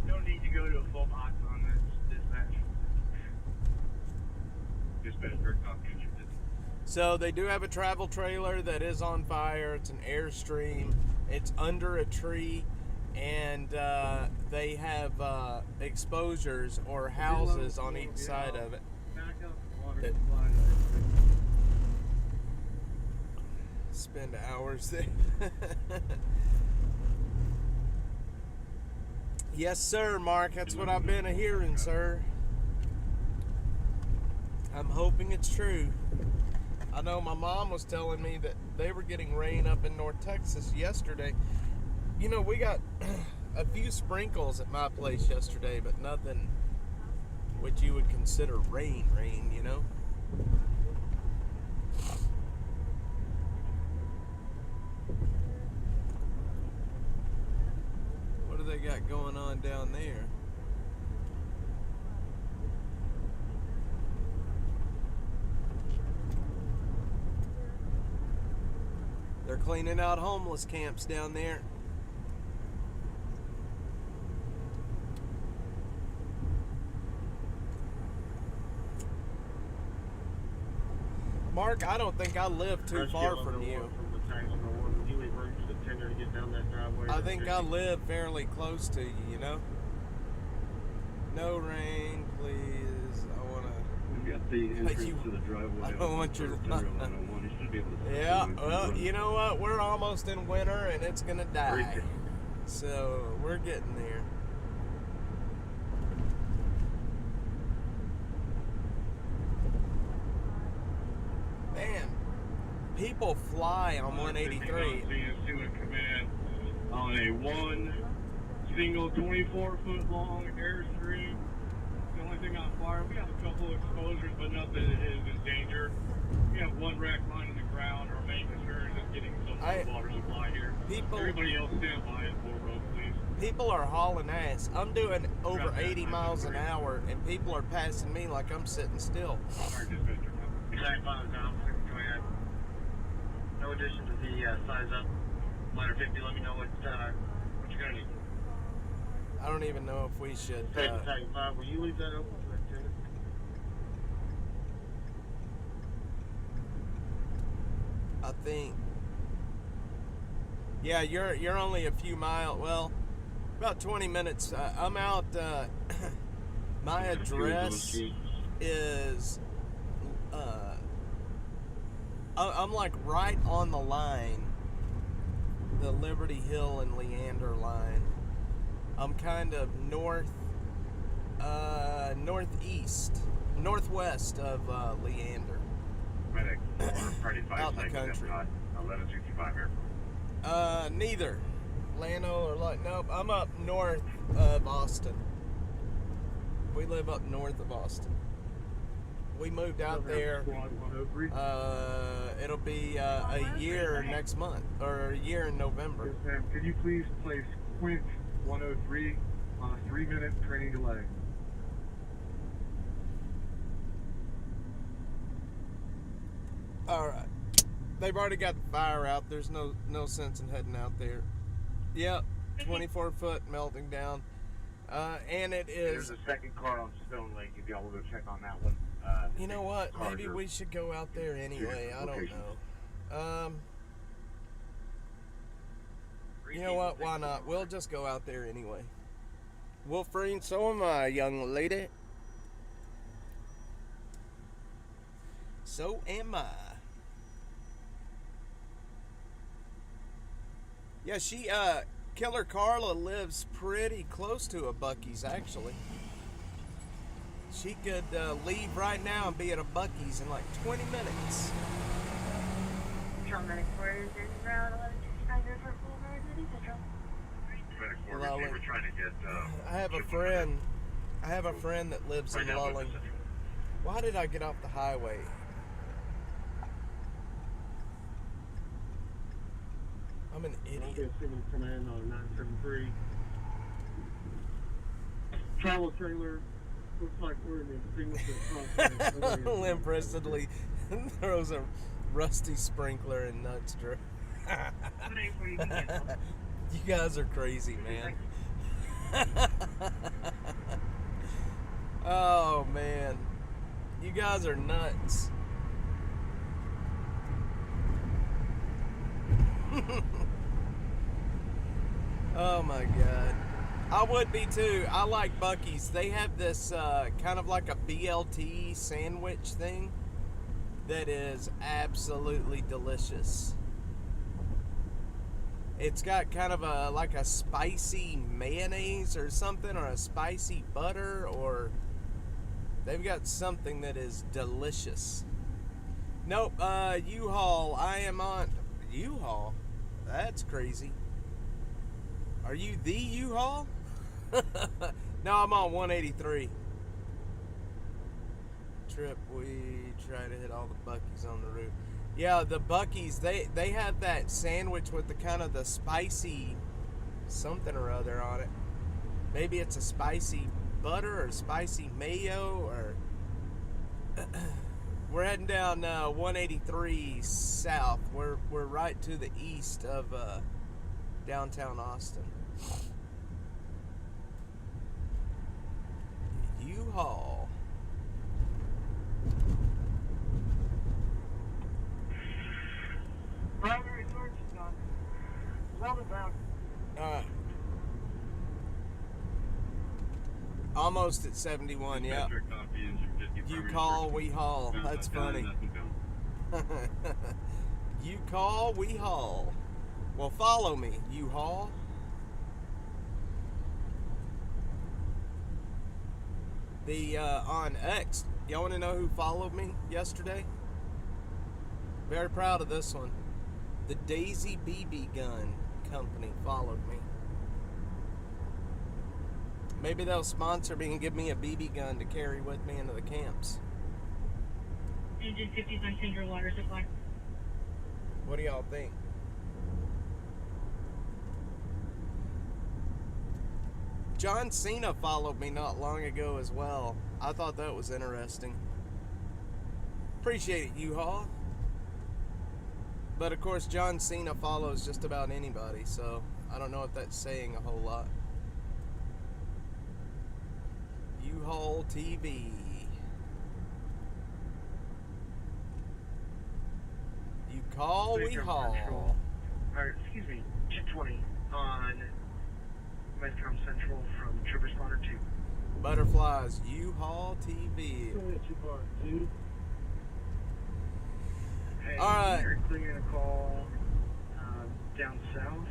Speaker 5: Don't need to go to a full box on this dispatch.
Speaker 4: Dispatch, very confidential.
Speaker 1: So they do have a travel trailer that is on fire. It's an Airstream. It's under a tree, and they have exposures or houses on each side of it.
Speaker 5: Back up, water
Speaker 1: That-
Speaker 5: supply.
Speaker 1: Spend hours there. Yes, sir, Mark. That's what I've been hearing, sir. I'm hoping it's true. I know my mom was telling me that they were getting rain up in North Texas yesterday. You know, we got a few sprinkles at my place yesterday, but nothing what you would consider rain, you know? What do they got going on down there? They're cleaning out homeless camps down there. Mark, I don't think I live too far from you. I think I live fairly close to you, you know? No rain, please. I want to...
Speaker 4: We've got the entrance to the driveway.
Speaker 1: I don't want your...
Speaker 4: You should be able to see
Speaker 1: Yeah,
Speaker 4: it.
Speaker 1: well, you know what? We're almost in winter and it's going to die. So, we're getting there. Man, people fly on 183.
Speaker 4: On a one single 24-foot long Airstream. The only thing on fire, we have a couple of exposures, but nothing is in danger. We have one rack line in the ground. Our main concern is getting some water supply here. Everybody else stand by at Bull Road, please.
Speaker 1: People are hauling ass. I'm doing over 80 miles an hour, and people are passing me like I'm sitting still.
Speaker 5: Exact bottom down. Go ahead. No addition to the size up. Ladder 50, let me know what you're going to need.
Speaker 1: I don't even know if we should...
Speaker 5: Taking 5, will you leave that open for that tenant?
Speaker 1: I think... Yeah, you're only a few miles... Well, about 20 minutes. I'm out... my address is... I'm like right on the line. The Liberty Hill and Leander line. I'm kind of northwest of Leander.
Speaker 2: medic or Party 5
Speaker 1: Out in the
Speaker 2: site with
Speaker 1: country.
Speaker 2: Epcot, 1165 airport.
Speaker 1: Neither. Lano or like, nope, I'm up north of Austin. We live up north of Austin. We moved out there.
Speaker 4: Squad 103.
Speaker 1: It'll be a year next month, or a year in November.
Speaker 4: Yes, ma'am. Could you please place Quint 103 on a 3-minute training delay?
Speaker 1: All right. They've already got the fire out. There's no sense in heading out there. Yep, 24-foot melting down. And it is.
Speaker 2: There's a second car on Stone Lake. You'd be able to check on that one.
Speaker 1: You know what? Maybe
Speaker 2: Carter.
Speaker 1: we should go out there anyway. I don't know. You know what? Why not? We'll just go out there anyway. Wolverine, so am I, young lady. So am I. Yeah, Killer Carla lives pretty close to a Buc-ee's, actually. She could leave right now and be at a Buc-ee's in like 20 minutes.
Speaker 3: Control medic 4 is in route 1165 Airport Boulevard, ready Central.
Speaker 2: Medic 4,
Speaker 1: Lulling.
Speaker 2: we're trying to get.
Speaker 1: I have a friend that lives in Lulling. Why did I get off the highway? I'm an idiot.
Speaker 4: Signal command on 973. Travel trailer. Looks like we're in the extinguisher.
Speaker 1: Limp wristedly throws a rusty sprinkler and nuts Drew. You guys are crazy, man. Oh man, you guys are nuts. Oh my god. I would be too. I like Buc-ee's. They have this kind of like a BLT sandwich thing that is absolutely delicious. It's got kind of like a spicy mayonnaise or something, or a spicy butter, or they've got something that is delicious. Nope, U-Haul. I am on U-Haul. That's crazy. Are you the U-Haul? No, I'm on 183. Trip, we try to hit all the Buc-ee's on the route. Yeah, the Buc-ee's, they have that sandwich with the kind of the spicy something or other on it. Maybe it's a spicy butter or spicy mayo, or we're heading down 183 south. We're right to the east of downtown Austin. U-Haul.
Speaker 5: Primary source is gone. Level down.
Speaker 1: Alright. Almost at 71, yeah. You call, we haul. That's funny. You call, we haul. Well, follow me, you haul. The on X, y'all want to know who followed me yesterday? Very proud of this one. The Daisy BB Gun Company followed me. Maybe they'll sponsor me and give me a BB gun to carry with me into the camps.
Speaker 3: Engine 55 Cinder water supply.
Speaker 1: What do y'all think? John Cena followed me not long ago as well. I thought that was interesting. Appreciate it, U-Haul. But of course, John Cena follows just about anybody, so I don't know if that's saying a whole lot. U-Haul TV. You call, we haul.
Speaker 5: Alright, excuse me, 220 on Medcom Central from Trip Responder 2.
Speaker 1: Butterflies, U-Haul TV.
Speaker 5: Hey,
Speaker 1: Alright.
Speaker 5: you're clearing a call down south.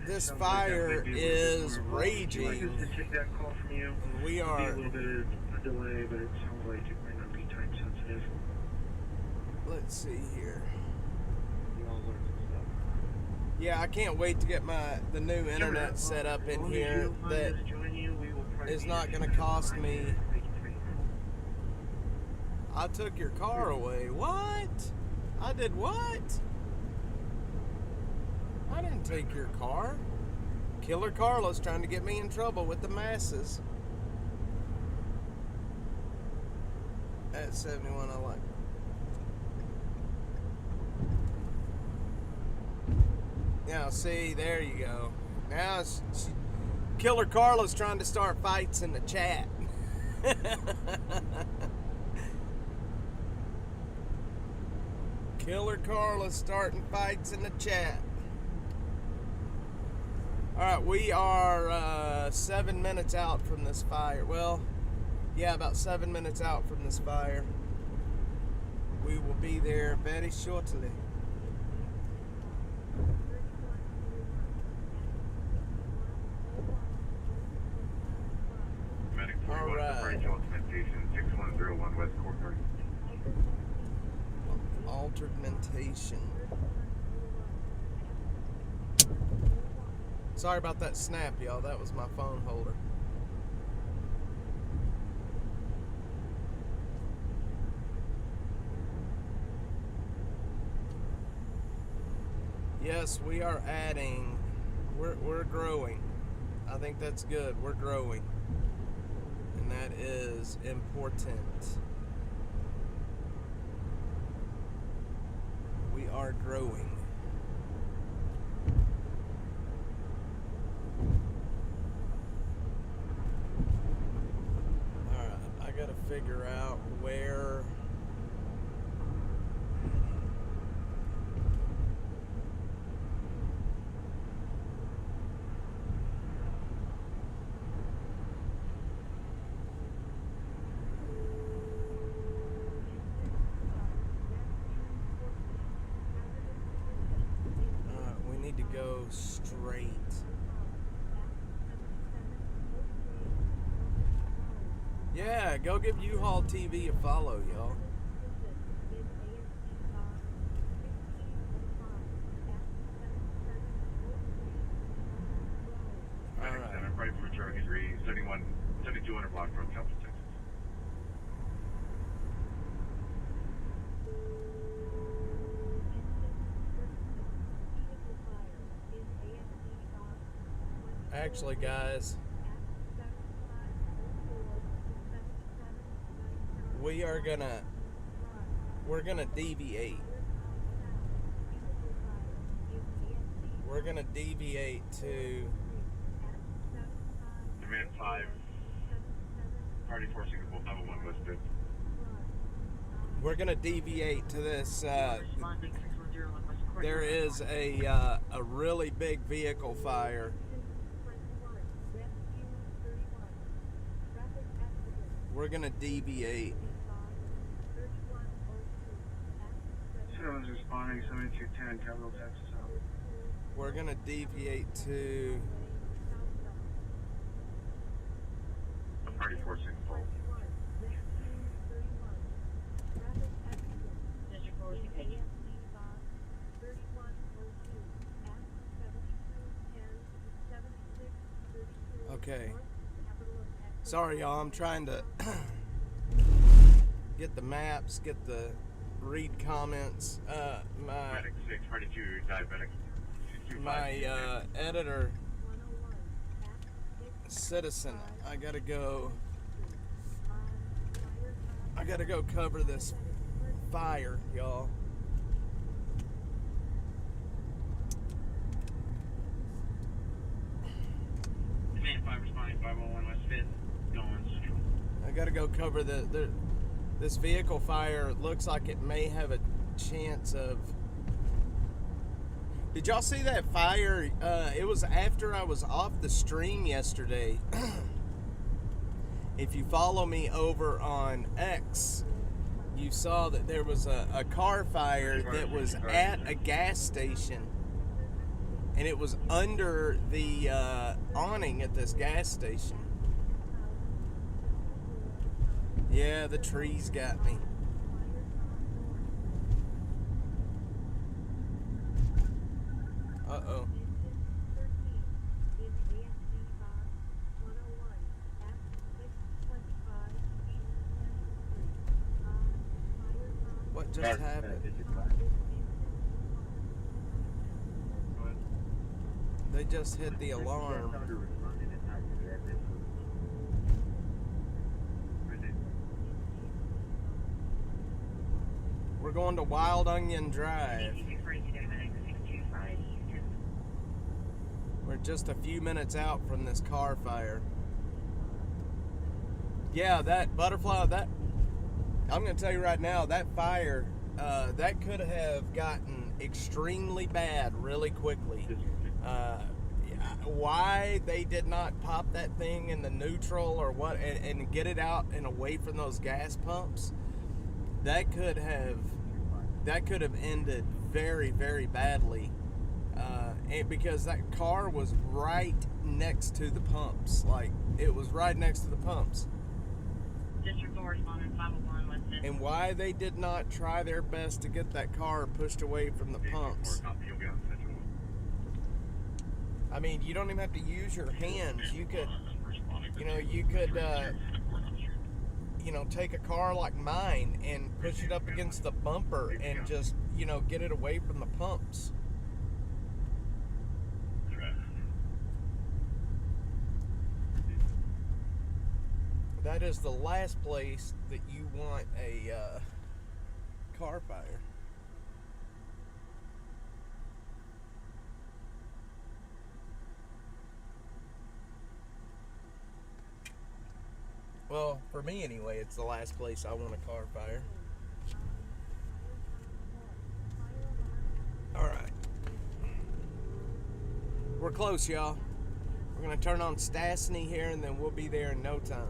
Speaker 1: This
Speaker 5: Sounds
Speaker 1: fire
Speaker 5: that might be a little bit
Speaker 1: is
Speaker 5: more low. Would you like
Speaker 1: raging.
Speaker 5: us to take that call from you?
Speaker 1: And we
Speaker 5: It'll be
Speaker 1: are.
Speaker 5: a little bit of a delay, but it sounds like it might not be time sensitive.
Speaker 1: Let's see here.
Speaker 4: You all learn some stuff.
Speaker 1: Yeah, I can't wait to get the new internet set up in here that is not going to cost me. I took your car away. What? I did what? I didn't take your car. Killer Carlos trying to get me in trouble with the masses. At 71, I like. Now, see, there you go. Now, Killer Carlos trying to start fights in the chat. Killer Carlos starting fights in the chat. Alright, we are 7 minutes out from this fire. Well, yeah, about 7 minutes out from this fire. We will be there very shortly. All right. Altered mentation. Sorry about that snap, y'all. That was my phone holder. Yes, we are adding. We're growing. I think that's good. We're growing. And that is important. We are growing. Alright, I gotta figure out where. To go straight. Yeah, go give U-Haul TV a follow, y'all.
Speaker 2: All right. I'm ready for Charlie 3, 7200 block from Calvin, Texas.
Speaker 1: Actually, guys, we're gonna deviate. We're gonna deviate to
Speaker 2: Demand 5, party 4 Singapore 501 West Bend.
Speaker 1: We're gonna deviate to this. There is a really big vehicle fire. We're gonna deviate.
Speaker 5: Someone's responding, 7210, Capital Texas.
Speaker 1: We're gonna deviate to.
Speaker 2: Party 4 Singapore.
Speaker 1: Okay. Sorry, y'all. I'm trying to get the maps, read comments.
Speaker 2: Medic 6, party 2, diabetic.
Speaker 1: My editor, Citizen, I gotta go cover this fire, y'all.
Speaker 5: Demand 5 responding, 501 West 5th, going central.
Speaker 1: I gotta go cover this vehicle fire. It looks like it may have a chance of. Did y'all see that fire? It was after I was off the stream yesterday. If you follow me over on X, you saw that there was a car fire that was at a gas station. And it was under the awning at this gas station. Yeah, the trees got me. Uh-oh. What just happened? They just hit the alarm. We're going to Wild Onion Drive. We're just a few minutes out from this car fire. Yeah, that butterfly, I'm going to tell you right now, that fire, that could have gotten extremely bad really quickly. Why they did not pop that thing in the neutral or what, and get it out and away from those gas pumps, that could have ended very, very badly. And because that car was right next to the pumps, like it was right next to the pumps.
Speaker 3: District 4 responding 501 listed.
Speaker 1: And why they did not try their best to get that car pushed away from the pumps. I mean, you don't even have to use your hands. You could, take a car like mine and push it up against the bumper and just, get it away from the pumps. That is the last place that you want a car fire. Well, for me anyway, it's the last place I want a car fire. Alright. We're close, y'all. We're going to turn on Stastny here, and then we'll be there in no time.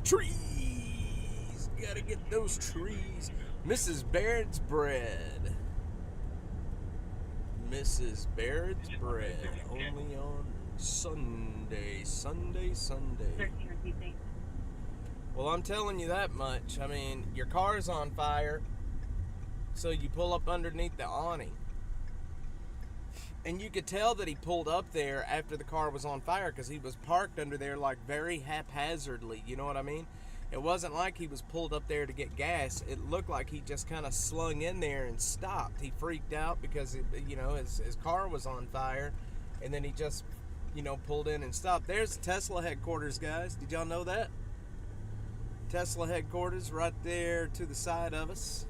Speaker 1: Trees! Gotta get those trees. Mrs. Baird's bread. Mrs. Baird's bread. Only on Sunday. Well, I'm telling you that much. I mean, your car's on fire, so you pull up underneath the awning. And you could tell that he pulled up there after the car was on fire because he was parked under there like very haphazardly, you know what I mean? It wasn't like he was pulled up there to get gas. It looked like he just kind of slung in there and stopped. He freaked out because, his car was on fire, and then he just, pulled in and stopped. There's Tesla headquarters, guys. Did y'all know that? Tesla headquarters right there to the side of us.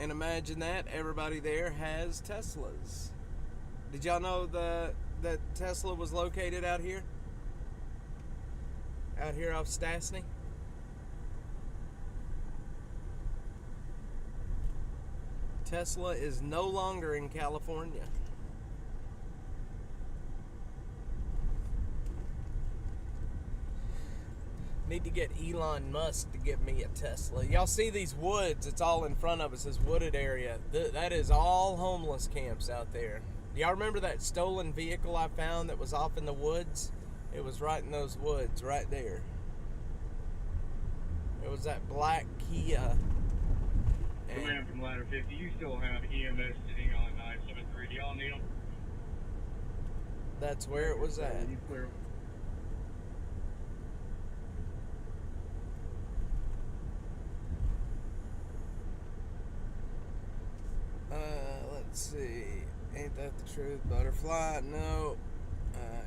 Speaker 1: And imagine that everybody there has Teslas. Did y'all know that Tesla was located out here? Out here off Stastny? Tesla is no longer in California. Need to get Elon Musk to give me a Tesla. Y'all see these woods? It's all in front of us, this wooded area. That is all homeless camps out there. Do y'all remember that stolen vehicle I found that was off in the woods? It was right in those woods, right there. It was that black Kia.
Speaker 4: Command from ladder 50, you still have EMS sitting on 973. Do y'all need them?
Speaker 1: That's where it was at.
Speaker 4: You clear.
Speaker 1: Let's see. Ain't that the truth? Butterfly? No.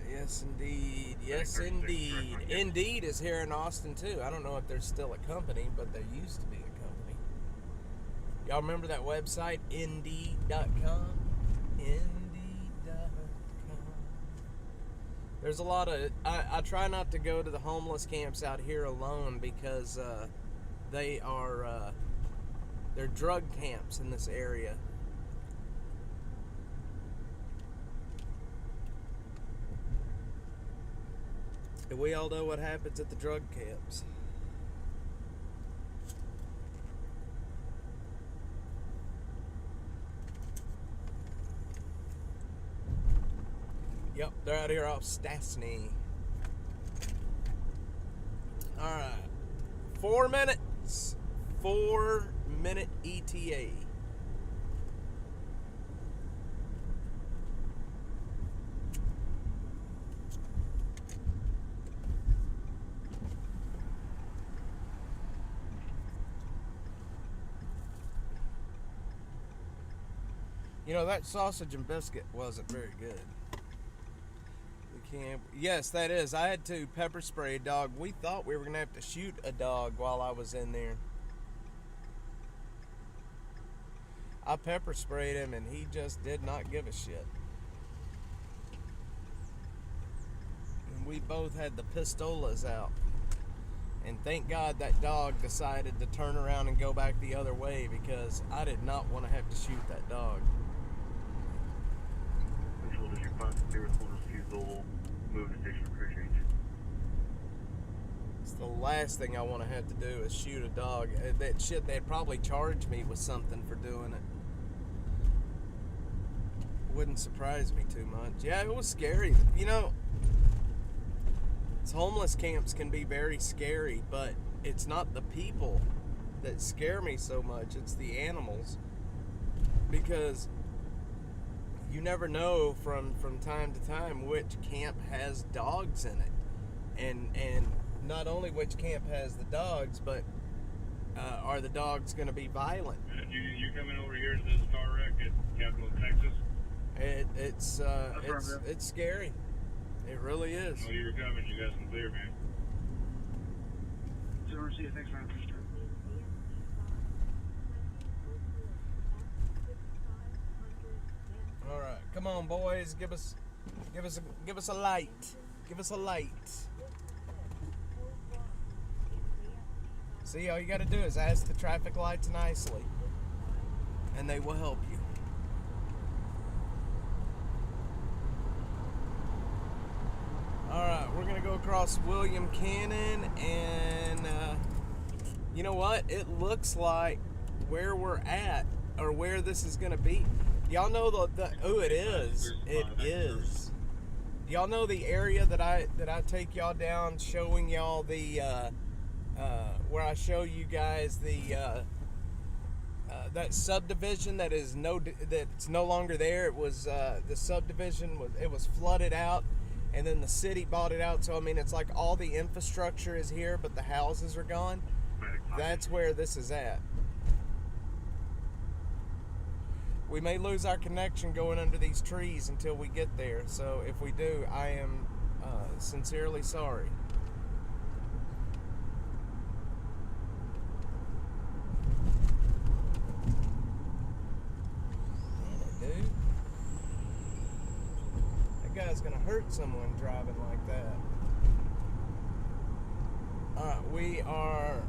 Speaker 1: Yes, indeed. Yes, indeed. Indeed is here in Austin, too. I don't know if there's still a company, but there used to be a company. Y'all remember that website, Indeed.com? Indeed.com. There's a lot of... I try not to go to the homeless camps out here alone because they're drug camps in this area. And we all know what happens at the drug camps. Yep, they're out here off Stastny. Alright. 4 minutes. 4-minute ETA. You know, that sausage and biscuit wasn't very good. Yes, that is. I had to pepper spray a dog. We thought we were going to have to shoot a dog while I was in there. I pepper sprayed him and he just did not give a shit. And we both had the pistolas out. And thank God that dog decided to turn around and go back the other way, because I did not want to have to shoot that dog. It's the last thing I want to have to do is shoot a dog. That shit, they'd probably charge me with something for doing it. Wouldn't surprise me too much. Yeah, it was scary. You know, homeless camps can be very scary, but it's not the people that scare me so much. It's the animals. Because you never know from time to time which camp has dogs in it. And not only which camp has the dogs, but are the dogs going to be violent?
Speaker 4: You coming over here to this car wreck at Capital, Texas?
Speaker 1: It's scary. It really is.
Speaker 4: Well, you were coming. You got some clear, man.
Speaker 5: Thanks, man.
Speaker 1: All right, come on, boys. Give us a light. Give us a light. See, all you got to do is ask the traffic lights nicely, and they will help you. All right, we're gonna go across William Cannon, and you know what? It looks like where we're at, or where this is gonna be. Y'all know it is. It is. Y'all know the area that I take y'all down, showing y'all the where I show you guys the that subdivision that's no longer there. It was the subdivision was flooded out, and then the city bought it out. So I mean, it's like all the infrastructure is here, but the houses are gone. That's where this is at. We may lose our connection going under these trees until we get there. So if we do, I am sincerely sorry. Dude, that guy's gonna hurt someone driving like that. All right,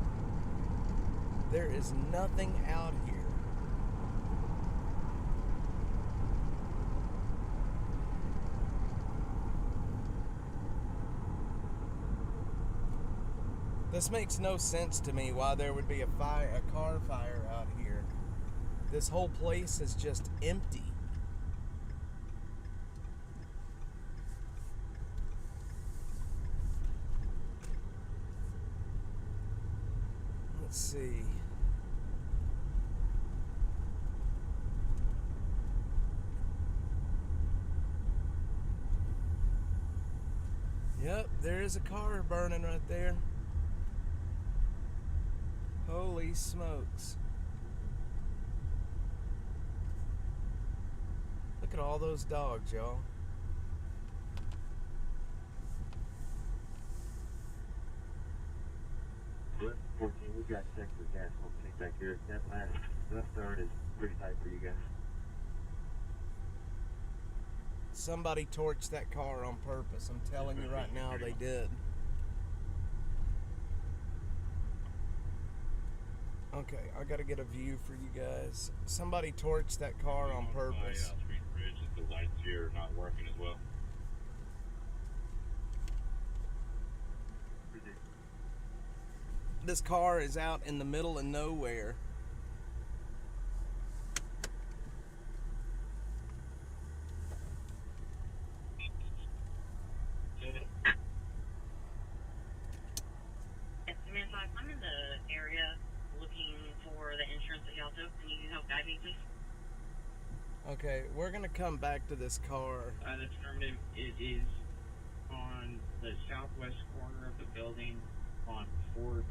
Speaker 1: there is nothing out here. This makes no sense to me why there would be a car fire out here. This whole place is just empty. Let's see. Yep, there is a car burning right there. Holy smokes. Look at all those dogs, y'all.
Speaker 5: But 14, we got checked for gas tank back here. That left third is pretty tight for you guys.
Speaker 1: Somebody torched that car on purpose. I'm telling you right now, they did. Okay, I gotta get a view for you guys. Somebody torched that car on purpose.
Speaker 4: Street Bridge, the lights here are not working as well.
Speaker 1: This car is out in the middle of nowhere.
Speaker 3: I'm in the
Speaker 1: Okay, we're gonna come back to this car.
Speaker 6: That's affirmative. It is on the southwest corner of the building on 4th,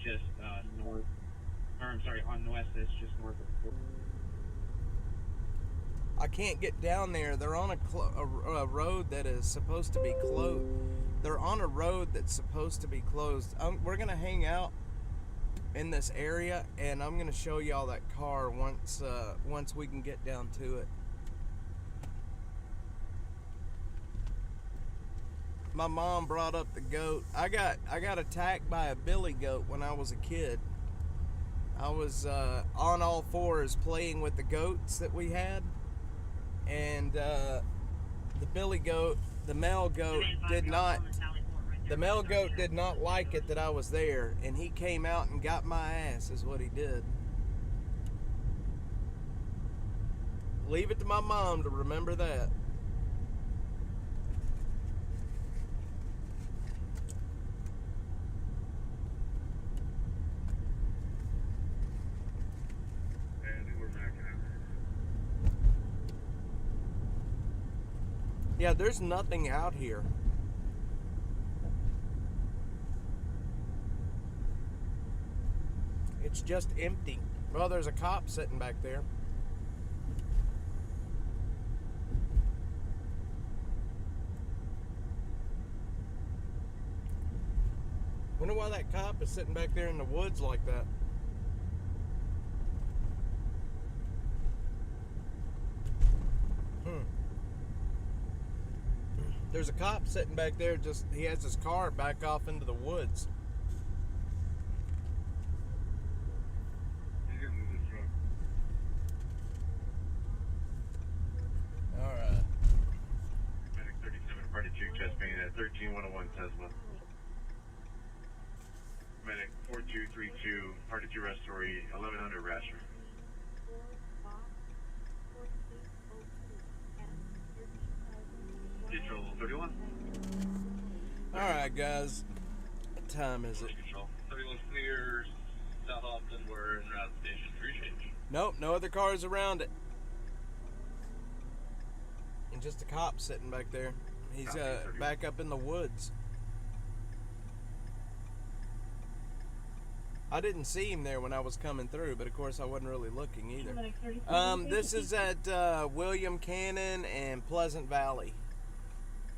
Speaker 6: just north. Or I'm sorry, on West, it's just north of 4th.
Speaker 1: I can't get down there. They're on a road that is supposed to be closed. They're on a road that's supposed to be closed. We're gonna hang out in this area, and I'm gonna show y'all that car once we can get down to it. My mom brought up the goat. I got attacked by a billy goat when I was a kid. I was on all fours playing with the goats that we had, and the billy goat, the male goat did not like it that I was there, and he came out and got my ass is what he did. Leave it to my mom to remember that. Yeah, there's nothing out here. It's just empty. Well, there's a cop sitting back there. Wonder why that cop is sitting back there in the woods like that. There's a cop sitting back there, he has his car back off into the woods.
Speaker 2: He's gonna move the truck.
Speaker 1: Alright.
Speaker 2: Medic 37, party Duke, chest pain at 13101 Tesla. Medic 4232, party 2 Restory, 1100 Rasher. Control 31.
Speaker 1: Alright, guys. What time is it?
Speaker 5: Control 31 clear, South Austin, we're in route station 3 change.
Speaker 1: Nope, no other cars around it. And just a cop sitting back there. He's back up in the woods. I didn't see him there when I was coming through, but of course I wasn't really looking either. This is at William Cannon and Pleasant Valley.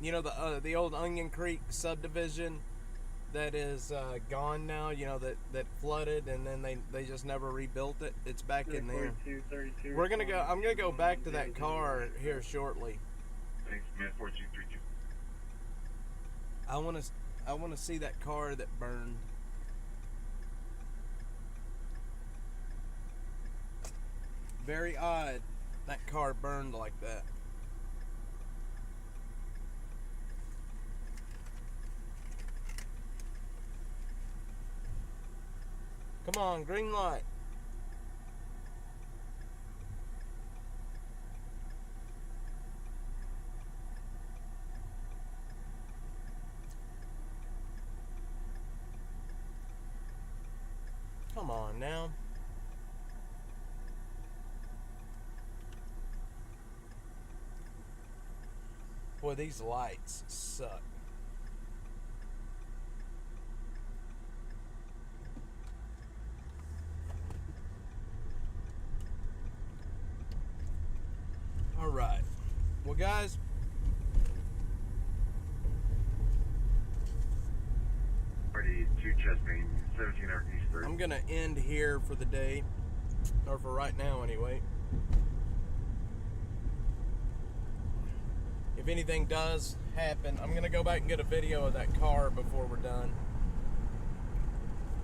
Speaker 1: You know, the old Onion Creek subdivision that is gone now, you know, that flooded and then they just never rebuilt it. It's back in there. I'm gonna go back to that car here shortly.
Speaker 2: Thanks, man. 4232.
Speaker 1: I wanna see that car that burned. Very odd that car burned like that. Come on, green light. Come on now. Boy, these lights suck. All right. Well, guys,
Speaker 2: Party 2 chest pain, 17 hour east 30.
Speaker 1: I'm gonna end here for the day, or for right now anyway. If anything does happen, I'm gonna go back and get a video of that car before we're done.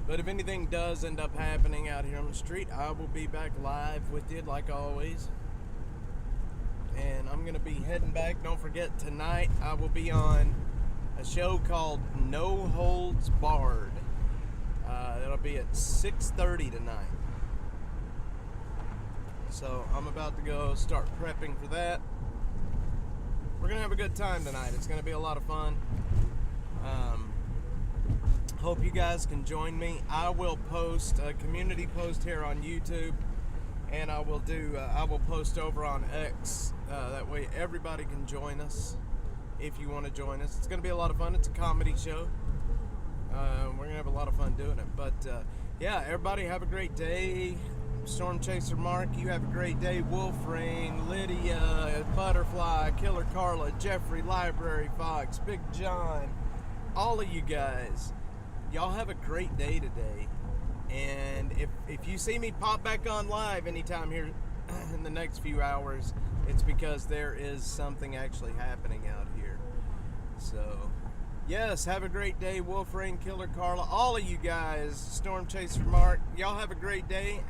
Speaker 1: But if anything does end up happening out here on the street, I will be back live with you like always. And I'm gonna be heading back. Don't forget, tonight I will be on a show called No Holds Barred. That'll be at 6:30 tonight. So I'm about to go start prepping for that. We're gonna have a good time tonight. It's gonna be a lot of fun. Hope you guys can join me. I will post a community post here on YouTube, and I will post over on X. That way everybody can join us if you want to join us. It's going to be a lot of fun. It's a comedy show. We're going to have a lot of fun doing it. But yeah, everybody have a great day. Storm Chaser Mark, you have a great day. Wolf Rain, Lydia, Butterfly, Killer Carla, Jeffrey, Library Fox, Big John, all of you guys, y'all have a great day today. And if you see me pop back on live anytime here in the next few hours, it's because there is something actually happening out here. So yes, have a great day. Wolf Rain, Killer Carla, all of you guys, Storm Chaser Mark, y'all have a great day.